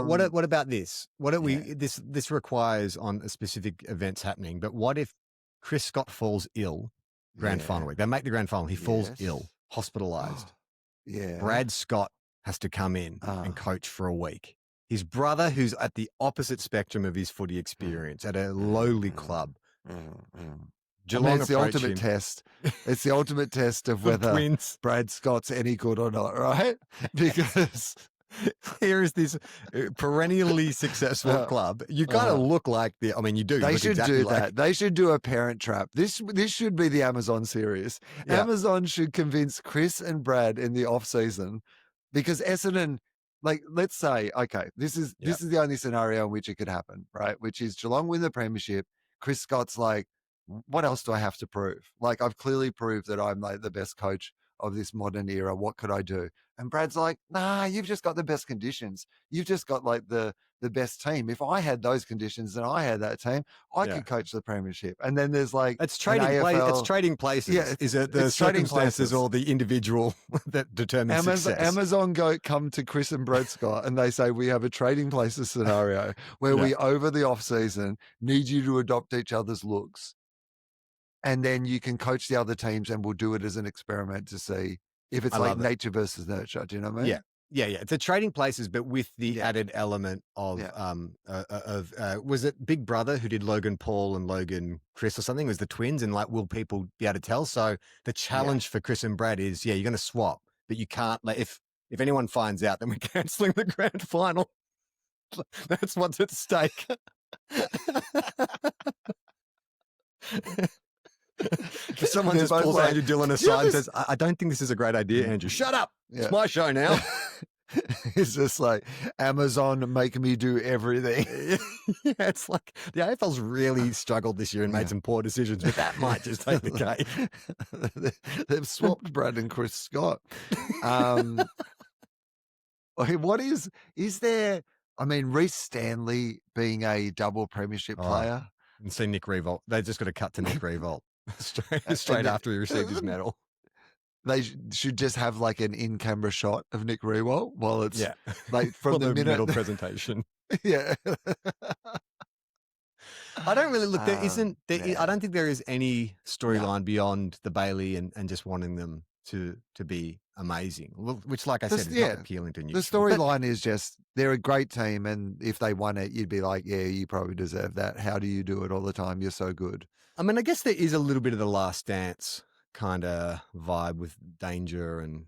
What about this? This requires on a specific events happening, but what if Chris Scott falls ill grand final week? They make the grand final. He falls ill, hospitalized. Yeah. Brad Scott has to come in and coach for a week. His brother, who's at the opposite spectrum of his footy experience at a lowly club. Geelong, it's the ultimate test. It's the ultimate test of whether twins. Brad Scott's any good or not, right? Because here is this perennially successful club. You kind of look like you do. They should do that. They should do a Parent Trap. This should be the Amazon series. Yeah. Amazon should convince Chris and Brad in the off season, because Essendon, let's say, okay, this is the only scenario in which it could happen, right? Which is Geelong win the premiership. Chris Scott's like, what else do I have to prove? I've clearly proved that I'm the best coach of this modern era. What could I do? And Brad's like, nah, you've just got the best conditions. You've just got the best team. If I had those conditions and I had that team, I could coach the premiership. And then there's it's trading it's trading places. Yeah, is it the circumstances or the individual that determines success? Amazon come to Chris and Brad Scott and they say, we have a trading places scenario where we, over the off season, need you to adopt each other's looks. And then you can coach the other teams, and we'll do it as an experiment to see if it's nature versus nurture. Do you know what I mean? Yeah. It's a trading places, but with the added element of was it Big Brother who did Logan Paul and Logan Chris or something? It was the twins, and will people be able to tell? So the challenge for Chris and Brad is, you're going to swap, but you can't. If anyone finds out, then we're cancelling the grand final. That's what's at stake. If someone just pulls Andrew Dillon aside and says, I don't think this is a great idea, Andrew, shut up. Yeah. It's my show now. It's just Amazon make me do everything. It's the AFL's really struggled this year and made some poor decisions, but that might just take the cake. They've swapped Brad and Chris Scott. What is there? Reece Stanley being a double premiership player. And see Nick Revolt. They just got to cut to Nick Revolt straight after he received his medal. They should just have an in-camera shot of Nick Revolt while it's from the minute medal presentation. Yeah. I don't really look. I Yeah. don't think there is any No. storyline beyond the Bailey and just wanting them to be amazing. Which, like I said, is not Yeah. appealing to The neutral. But storyline is just they're a great team, and if they won it, you'd be like, "Yeah, you probably deserve that. How do you do it all the time? You're so good." I mean, I guess there is a little bit of the Last Dance kind of vibe with Danger and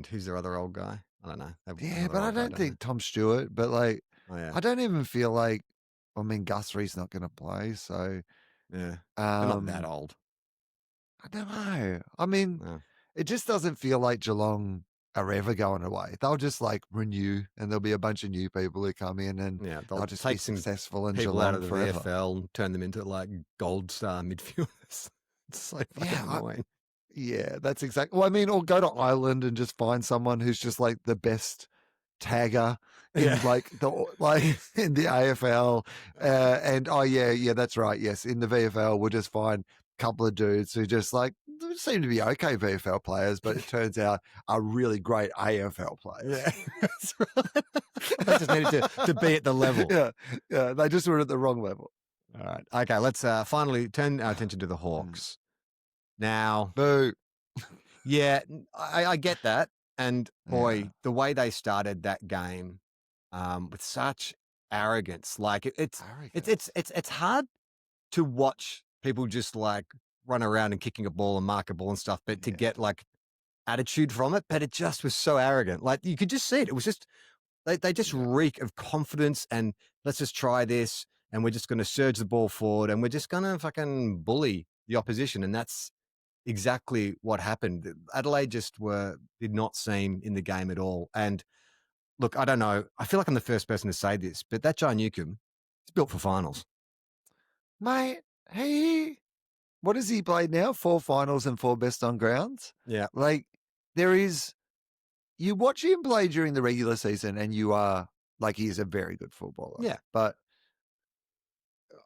who's their other old guy? I don't know. They have Yeah, another but I old guy, don't don't think they? Tom Stewart. But like, Oh yeah, I don't even feel like. I mean, Guthrie's not going to play, so yeah. They're not that um, old. I don't know. I mean, No. it just doesn't feel like Geelong are ever going away. They'll just like renew, and there'll be a bunch of new people who come in, and Yeah, they'll they'll just be take some successful in people out Geelong of the forever. VFL and turn them into like gold star midfielders. It's so fucking Yeah, annoying. yeah, that's exactly. Well, I mean, or go to Ireland and just find someone who's just like the best tagger Yeah. in like the in the AFL. And oh yeah, yeah, that's right. Yes, in the VFL, we'll just find a couple of dudes who just like seem to be okay VFL players, but it turns out are really great AFL players. Yeah, that's right. They just needed to be at the level. Yeah, yeah, they just were at the wrong level. All right. Okay, let's finally turn our attention to the Mm. Hawks. Now, Boo. yeah, I get that. And Yeah, boy, the way they started that game with such arrogance, like arrogant. it's hard to watch people just like run around and kicking a ball and mark a ball and stuff, but to Yeah, get like attitude from it, but it just was so arrogant. Like you could just see it. It was just they just yeah. reek of confidence and let's just try this and we're just going to surge the ball forward and we're just going to fucking bully the opposition. And that's exactly what happened. Adelaide just did not seem in the game at all. And look, I don't know. I feel like I'm the first person to say this, but that John Newcomb is built for finals. Mate, what has he played now? 4 finals and 4 best on grounds? Yeah. Like, there is you watch him play during the regular season and you are like, he is a very good footballer. Yeah. But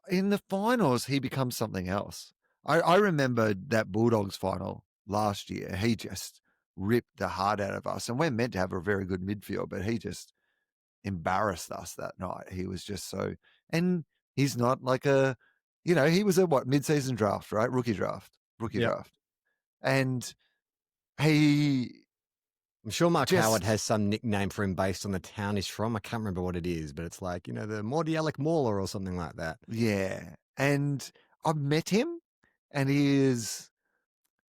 in the finals, he becomes something else. I remember that Bulldogs final last year. He just ripped the heart out of us. And we're meant to have a very good midfield, but he just embarrassed us that night. He was just so, and he's not like he was a mid-season draft, right? Rookie Yep. draft. And he I'm sure Mark Howard just, has some nickname for him based on the town he's from. I can't remember what it is, but it's like, the Morty Alec Mauler or something like that. yeah. And I've met him and he is,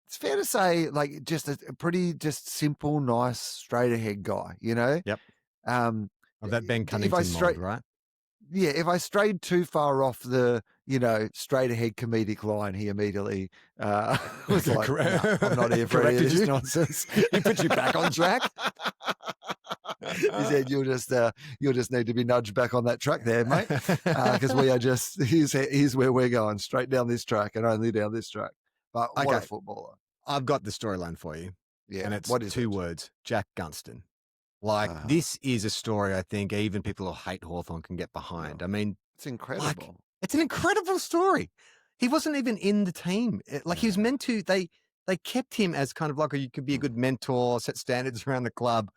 it's fair to say, like just a pretty just simple, nice, straight ahead guy, you know? Yep. Um, Of that Ben if I Cunnington straight, mold, right? yeah, if I strayed too far off the, straight ahead comedic line, he immediately was like, "No, I'm not here for any of Corrected this you. nonsense." He put you back on track. He said, you'll just need to be nudged back on that track there, mate, because we are just here's where we're going, straight down this track and only down this track. But what a Okay, footballer! I've got the storyline for you, and Yeah, it's what is 2 it? words: Jack Gunston. Like Uh, this is a story I think even people who hate Hawthorn can get behind. yeah, I mean, it's like incredible. it's an incredible story. He wasn't even in the team. Like he was Yeah. meant to. They kept him as kind of like you could be a good mentor, set standards around the club.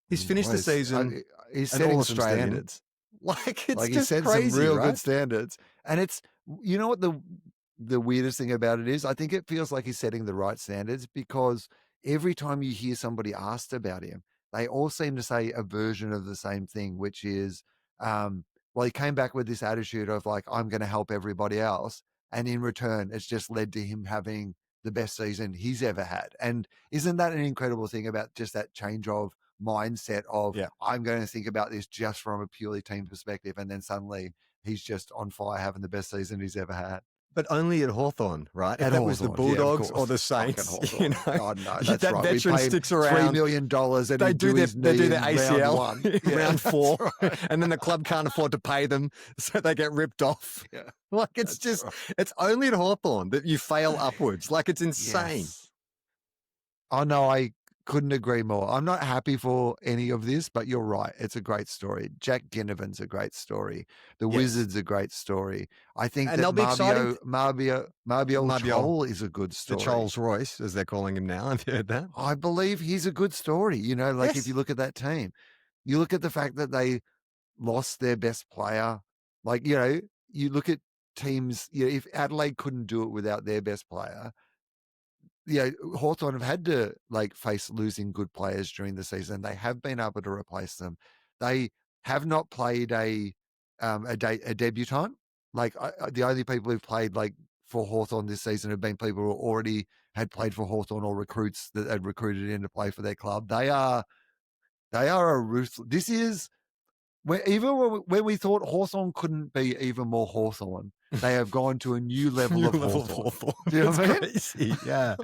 He's finished Well, the season he's an All setting some Australian. standards. Like it's Like he just set some crazy, real good right? standards. And it's you know what the weirdest thing about it is? I think it feels like he's setting the right standards because every time you hear somebody asked about him, they all seem to say a version of the same thing, which is, well, he came back with this attitude of like, I'm going to help everybody else. And in return, it's just led to him having the best season he's ever had. And isn't that an incredible thing about just that change of mindset of Yeah. I'm going to think about this just from a purely team perspective, and then suddenly he's just on fire, having the best season he's ever had. But only at Hawthorn, right? If At that was the Hawthorn, yeah, of Bulldogs or course. the Fucking Saints, Hawthorn. God, no, that's that right. We veteran pay him sticks $3 around. million and They he'd do do their his they knee do their in round ACL one. Yeah, round 4, right. and then the club can't afford to pay them, so they get ripped off. Yeah, Like it's that's just right. it's only at Hawthorn that you fail upwards. Like it's insane. Yes. Oh, no, I couldn't agree more. I'm not happy for any of this, but you're right. It's a great story. Jack Ginnivan's a great story. The Yes, Wizard's a great story. I think and that they'll be exciting. Marbiol Mabior, Chol is a good the story. Charles Royce, as they're calling him now. Have you heard that? I believe he's a good story. Like if you Yes. look at that team, you look at the fact that they lost their best player. Like, you look at teams, if Adelaide couldn't do it without their best player, Hawthorn have had to face losing good players during the season. They have been able to replace them. They have not played a debutant. The only people who've played for Hawthorn this season have been people who already had played for Hawthorn or recruits that had recruited in to play for their club. They are a ruthless. This is even when we thought Hawthorn couldn't be even more Hawthorn, they have gone to a new level of Hawthorn. Do you know what I mean? Crazy. Yeah.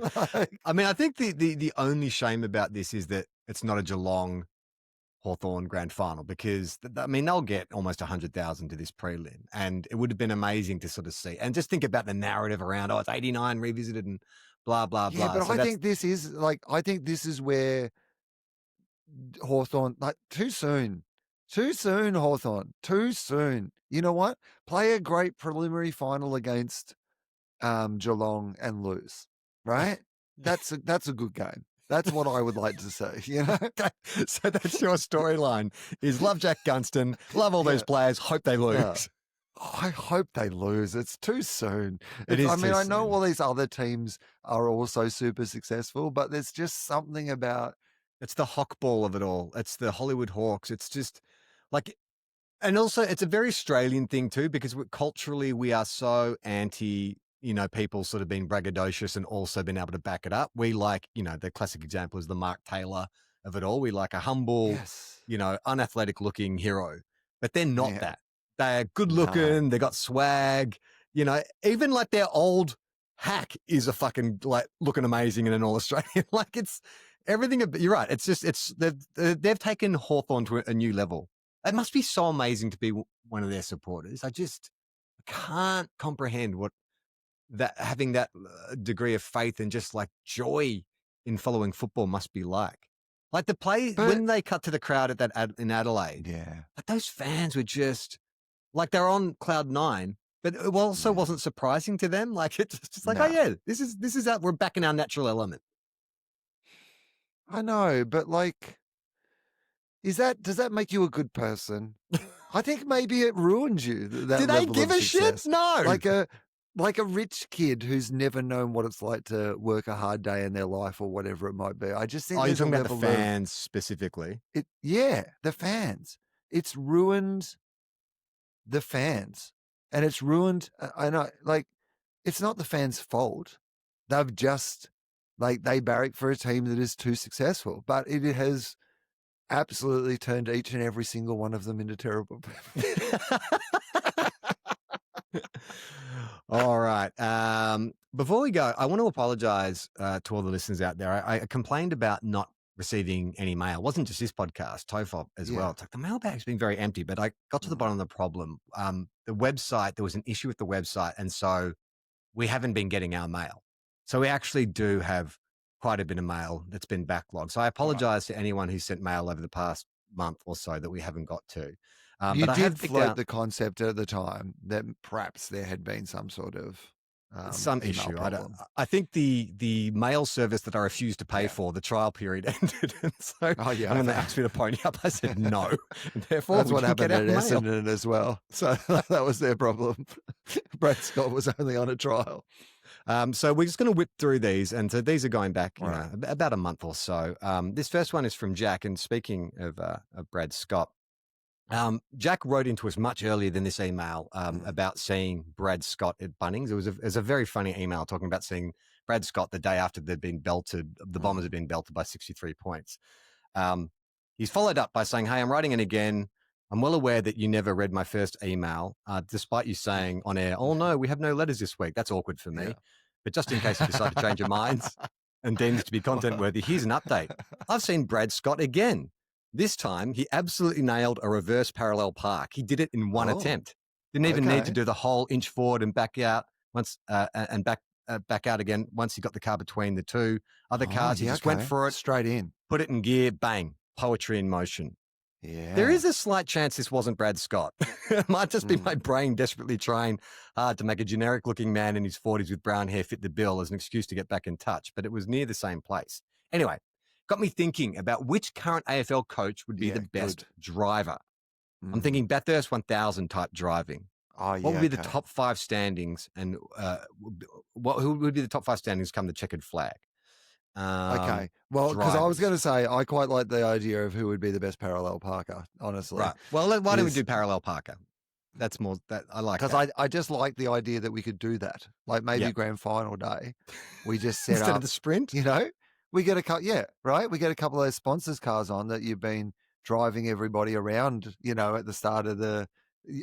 I mean, I think the only shame about this is that it's not a Geelong Hawthorn grand final, because they'll get almost 100,000 to this prelim, and it would have been amazing to sort of see and just think about the narrative around, it's 89 revisited and blah blah blah. Yeah, but I think this is where Hawthorn, too soon, Hawthorn, too soon. You know what? Play a great preliminary final against Geelong and lose, right? That's a good game. That's what I would like to see, Okay. So that's your storyline, is love Jack Gunston, love all those players, hope they lose. I hope they lose. It's too soon. I know all these other teams are also super successful, but there's just something about... It's the hawkball of it all. It's the Hollywood Hawks. It's just and also it's a very Australian thing too, because culturally we are so anti, people sort of being braggadocious and also being able to back it up. We the classic example is the Mark Taylor of it all. We like a humble, unathletic looking hero, but they're not that. They're good looking. They got swag, even their old hack is a fucking looking amazing in an all Australian. It's everything. You're right. It's just, they've taken Hawthorn to a new level. It must be so amazing to be one of their supporters. I can't comprehend what having that degree of faith and just joy in following football must be like. The play when they cut to the crowd in Adelaide. Yeah, those fans were just they're on cloud nine, but it also wasn't surprising to them. It's just oh yeah, this is we're back in our natural element. I know, but does that make you a good person? I think maybe it ruins you. That Do they give a shit? No. Like a rich kid who's never known what it's like to work a hard day in their life or whatever it might be. I just think you're talking about the fans specifically. The fans. It's ruined the fans, and it's ruined. I know, it's not the fans' fault. They've just they barrack for a team that is too successful, but it has absolutely turned each and every single one of them into terrible people. All right. Before we go, I want to apologize to all the listeners out there. I complained about not receiving any mail. It wasn't just this podcast, TOEFOP as well. It's the mailbag's been very empty, but I got to the bottom of the problem. The website, there was an issue with the website, and so we haven't been getting our mail. So we actually do have quite a bit of mail that's been backlogged. So I apologize to anyone who sent mail over the past month or so that we haven't got to. You did float the concept at the time that perhaps there had been some sort of some issue. I think the mail service that I refused to pay for, the trial period ended, and so when they asked me to pony up, I said no. And therefore, that's what happened at Essendon as well. So that was their problem. Brad Scott was only on a trial. So we're just going to whip through these, and so these are going back about a month or so. This first one is from Jack, and speaking of Brad Scott. Jack wrote into us much earlier than this email about seeing Brad Scott at Bunnings. It was a very funny email talking about seeing Brad Scott the day after they'd been belted. The Bombers had been belted by 63 points. He's followed up by saying, "Hey, I'm writing in again. I'm well aware that you never read my first email, despite you saying on air, 'Oh no, we have no letters this week.' That's awkward for me. But just in case you decide to change your minds and deem this to be content worthy, here's an update. I've seen Brad Scott again. This time, he absolutely nailed a reverse parallel park. He did it in one attempt. Didn't even need to do the whole inch forward and back out once, and back out again once he got the car between the two other cars. He just went for it, straight in, put it in gear, bang, poetry in motion." Yeah. There is a slight chance this wasn't Brad Scott. It might just be my brain desperately trying hard to make a generic-looking man in his 40s with brown hair fit the bill as an excuse to get back in touch, but it was near the same place. Anyway, got me thinking about which current AFL coach would be the best driver. I'm thinking Bathurst 1000 type driving. Oh, What would yeah, be the okay. top 5 standings and, who would be the top 5 standings come the checkered flag? Okay. Well, because I was Drivers. gonna say, I quite like the idea of who would be the best parallel parker, honestly, Right. Well, why don't we is do parallel parker? That's more that I like because that. I just like the idea that we could do that. Like, maybe Yeah. grand final day, we just set Instead of up, the sprint? you know, we get a yeah, right? We get a couple of those sponsors cars on that you've been driving everybody around, at the start of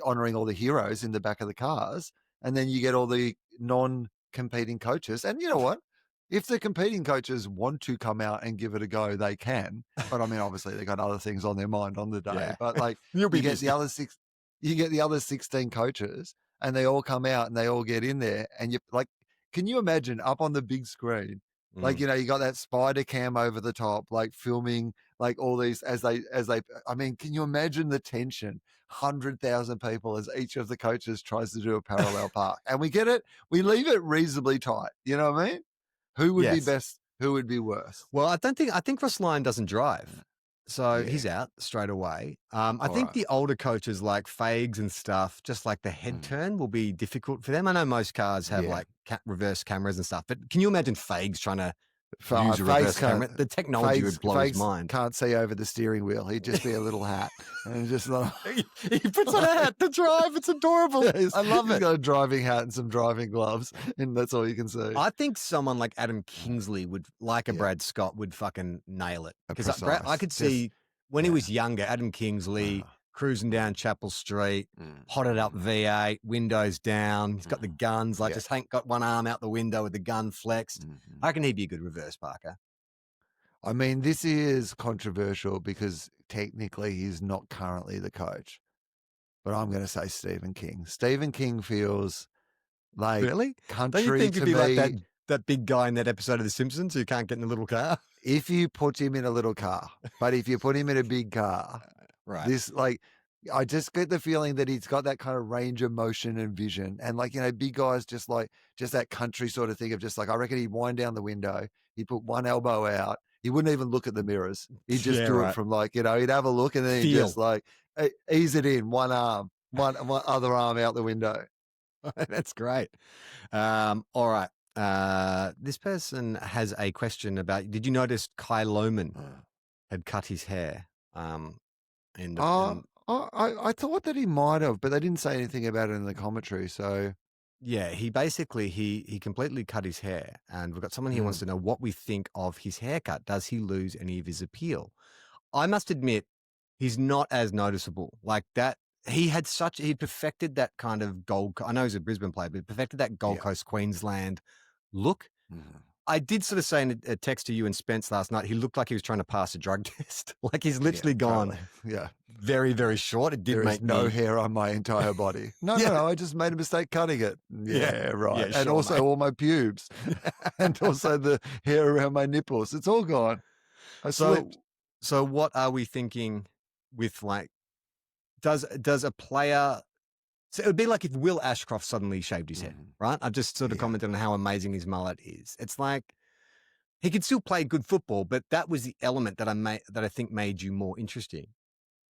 honoring all the heroes in the back of the cars, and then you get all the non-competing coaches. And you know what? If the competing coaches want to come out and give it a go, they can. But I mean, obviously, they got other things on their mind on the day. Yeah. But like, You'll you be get the busy. other six, you get the other 16 coaches, and they all come out and they all get in there, and you like, can you imagine up on the big screen? Like, Mm. you got that spider cam over the top, like filming like all these as they I mean, can you imagine the tension? 100,000 people as each of the coaches tries to do a parallel park. And we get it, we leave it reasonably tight. You know what I mean? Who would be Yes. best? Who would be worst? Well, I think Ross Lyon doesn't drive. So Yeah. he's out straight away. I All think right. the older coaches like Fags and stuff, just like the head Mm. turn will be difficult for them. I know most cars have Yeah. like reverse cameras and stuff, but can you imagine Fags trying to use a Face reverse can't camera? The technology Face would blow his Face mind. can't see over the steering wheel. He'd just be a little hat. And just like He puts on a hat to drive. It's adorable. I love he's it. got a driving hat and some driving gloves, and that's all you can see. I think someone like Adam Kingsley would, like a Yeah. Brad Scott, would fucking nail it. Because I Precise. could Just see when he yeah. was younger, Adam Kingsley Uh, cruising down Chapel Street, mm, potted up mm, V8, windows down. He's got the mm. guns, like Yeah. just Hank got one arm out the window with the gun flexed. Mhm. I reckon he'd be a good reverse Parker. I mean, this is controversial because technically he's not currently the coach, but I'm going to say Stephen King. Stephen King feels like Really? Don't you country think he'd to be like that me. that big guy in that episode of The Simpsons who can't get in a little car? If you put him in a little car, but if you put him in a big car, Right. this like I just get the feeling that he's got that kind of range of motion and vision. And like, big guys just that country sort of thing of just like, I reckon he'd wind down the window, he'd put one elbow out, he wouldn't even look at the mirrors. He'd just Yeah, do it right. from like, he'd have a look and then he'd just Feel. like ease it in, one arm, one other arm out the window. That's great. All right. This person has a question about. Did you notice Kai Lohman had cut his hair? In the Uh, in, I thought that he might have, but they didn't say anything about it in the commentary. So, yeah, he basically he completely cut his hair, and we've got someone here who wants to know what we think of his haircut. Does he lose any of his appeal? I must admit, he's not as noticeable. Like that, he perfected that kind of I know he's a Brisbane player, but he perfected that Gold yeah. Coast Queensland look. Mhm. I did sort of say in a text to you and Spence last night, he looked like he was trying to pass a drug test. Like he's Yeah, literally gone totally. Yeah. very, very short. It did There is make no me, hair on my entire body. No, yeah, no, I just made a mistake cutting it. yeah, Yeah, right. yeah, And sure, also mate. all my pubes and also the hair around my nipples. It's all gone. I So, slipped. so what are we thinking with like, does a player, so it would be like if Will Ashcroft suddenly shaved his head, Mhm. right? I've just sort of Yeah. commented on how amazing his mullet is. It's like, he could still play good football, but that was the element that I think made you more interesting.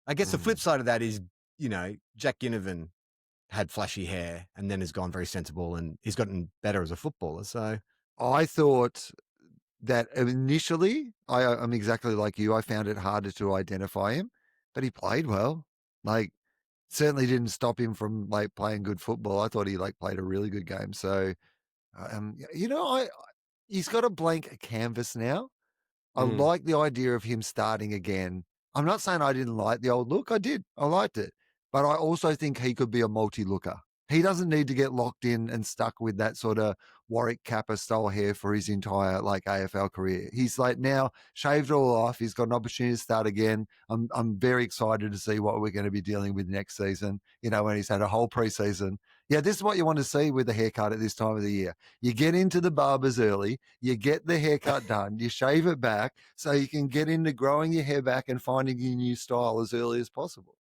I guess the flip Mhm. side of that is, Jack Ginnivan had flashy hair and then has gone very sensible and he's gotten better as a footballer. So I thought that initially, I'm exactly like you. I found it harder to identify him, but he played well. Like, certainly didn't stop him from like playing good football. I thought he like played a really good game. So, he's got a blank canvas now. I mm, like the idea of him starting again. I'm not saying I didn't like the old look. I did. I liked it. But I also think he could be a multi-looker. He doesn't need to get locked in and stuck with that sort of Warwick Kappa style hair for his entire like AFL career. He's like now shaved it all off. He's got an opportunity to start again. I'm very excited to see what we're going to be dealing with next season. When he's had a whole preseason. Yeah, this is what you want to see with the haircut at this time of the year. You get into the barbers early, you get the haircut done, you shave it back so you can get into growing your hair back and finding your new style as early as possible.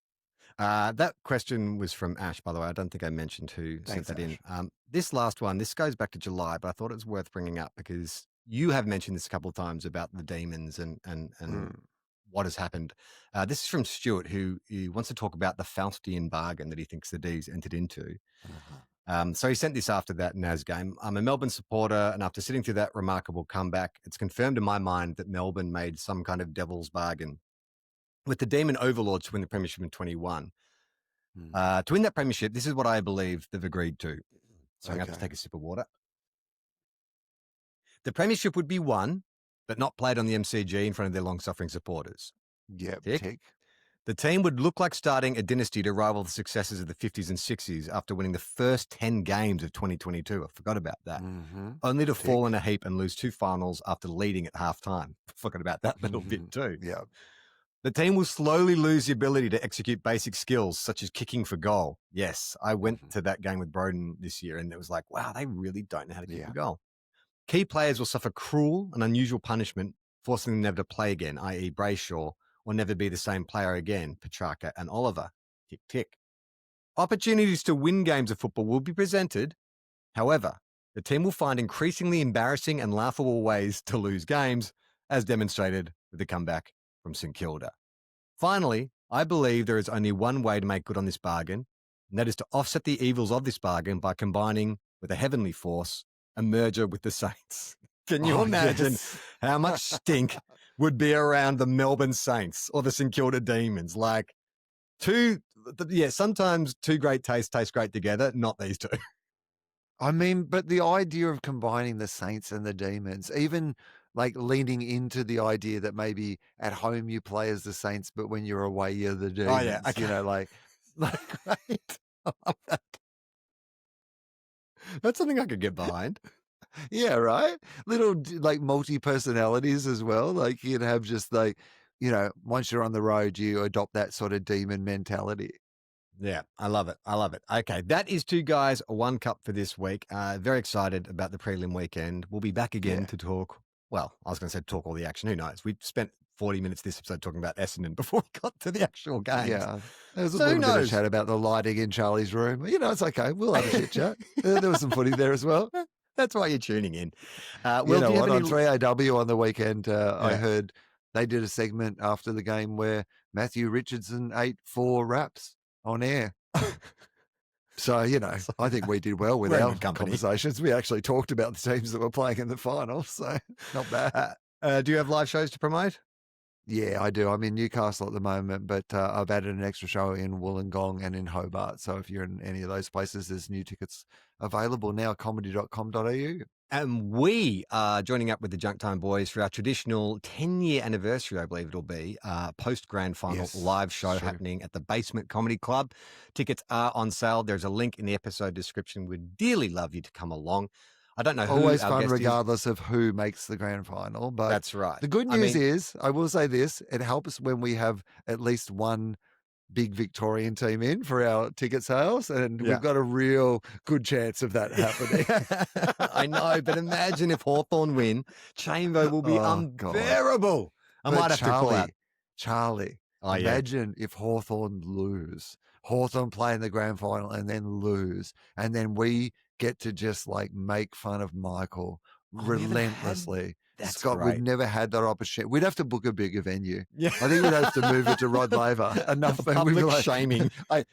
that question was from Ash, by the way. I don't think I mentioned who sent Thanks, that in. Ash. This last one, this goes back to July, but I thought it was worth bringing up because you have mentioned this a couple of times about the demons and Mm. what has happened. This is from Stuart, who wants to talk about the Faustian bargain that he thinks the D's entered into. So he sent this after that NAS game. I'm a Melbourne supporter, and after sitting through that remarkable comeback, it's confirmed in my mind that Melbourne made some kind of devil's bargain with the Demon Overlords to win the premiership in 21. To win that premiership, this is what I believe they've agreed to. So I'm going to have to take a sip of water. The premiership would be won, but not played on the MCG in front of their long-suffering supporters. Yep, tick. The team would look like starting a dynasty to rival the successes of the 50s and 60s after winning the first 10 games of 2022. I forgot about that. Only to fall in a heap and lose 2 finals after leading at halftime. Forgot about that little bit too. Yeah. The team will slowly lose the ability to execute basic skills, such as kicking for goal. Yes, I went to that game with Broden this year, and it was like, wow, they really don't know how to kick for goal. Key players will suffer cruel and unusual punishment, forcing them never to play again, i.e. Brayshaw, or never be the same player again, Petrarca and Oliver. Tick, tick. Opportunities to win games of football will be presented. However, the team will find increasingly embarrassing and laughable ways to lose games, as demonstrated with the comeback from St Kilda. Finally, I believe there is only one way to make good on this bargain, and that is to offset the evils of this bargain by combining with a heavenly force, a merger with the Saints. Can you imagine how much stink would be around the Melbourne Saints or the St Kilda Demons? Like, sometimes two great tastes taste great together, not these two. I mean, but the idea of combining the Saints and the Demons, even like leaning into the idea that maybe at home you play as the Saints, but when you're away, you're the Demons. Oh, yeah. Okay. You know, like right? I love that. That's something I could get behind. Yeah, right? Little like multi-personalities as well. Like you'd have just like, you know, once you're on the road, you adopt that sort of demon mentality. Yeah, I love it. I love it. Okay, that is 2 guys, 1 cup for this week. Very excited about the prelim weekend. We'll be back again to talk. Well, I was going to say talk all the action. Who knows? We spent 40 minutes this episode talking about Essendon before we got to the actual games. Yeah. There was a little bit of chat about the lighting in Charlie's room. You know, it's okay. We'll have a shit chat. There was some footy there as well. That's why you're tuning in. You know what? On 3AW on the weekend, I heard they did a segment after the game where Matthew Richardson ate 4 wraps on air. So, you know, I think we did well with our conversations. We actually talked about the teams that were playing in the finals, so not bad. Do you have live shows to promote? Yeah, I do. I'm in Newcastle at the moment, but I've added an extra show in Wollongong and in Hobart. So if you're in any of those places, there's new tickets available now, comedy.com.au. And we are joining up with the Junk Time Boys for our traditional 10-year anniversary, I believe it'll be, post-grand final live show happening at the Basement Comedy Club. Tickets are on sale. There's a link in the episode description. We'd dearly love you to come along. I don't know who always our fun guest regardless of who makes the grand final. But that's right. The good news is, I will say this, it helps when we have at least one big Victorian team in for our ticket sales, and we've got a real good chance of that happening. I know, but imagine if Hawthorn win, Chamber will be unbearable. I might have to pull out. Charlie, imagine if Hawthorn lose. Hawthorn play in the grand final and then lose, and then we get to just like make fun of Michael relentlessly. Scott, great. We've never had that opportunity. We'd have to book a bigger venue. Yeah. I think we'd have to move it to Rod Laver. Enough public shaming.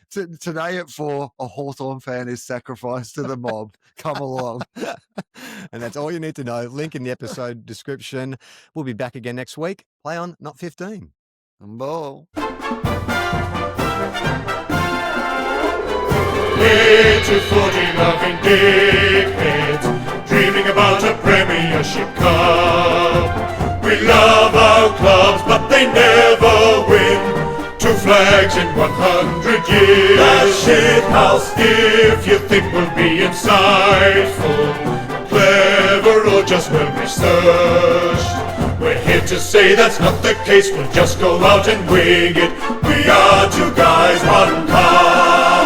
Today at 4, a Hawthorn fan is sacrificed to the mob. Come along. And that's all you need to know. Link in the episode description. We'll be back again next week. Play on, not 15. Ball. Little footy-loving dickheads, dreaming about a Premiership Cup. We love our clubs, but they never win. 2 flags in 100 years. The shit house. If you think we'll be insightful, clever, or just well-researched, we're here to say that's not the case. We'll just go out and wing it. We are 2 guys, 1 cup.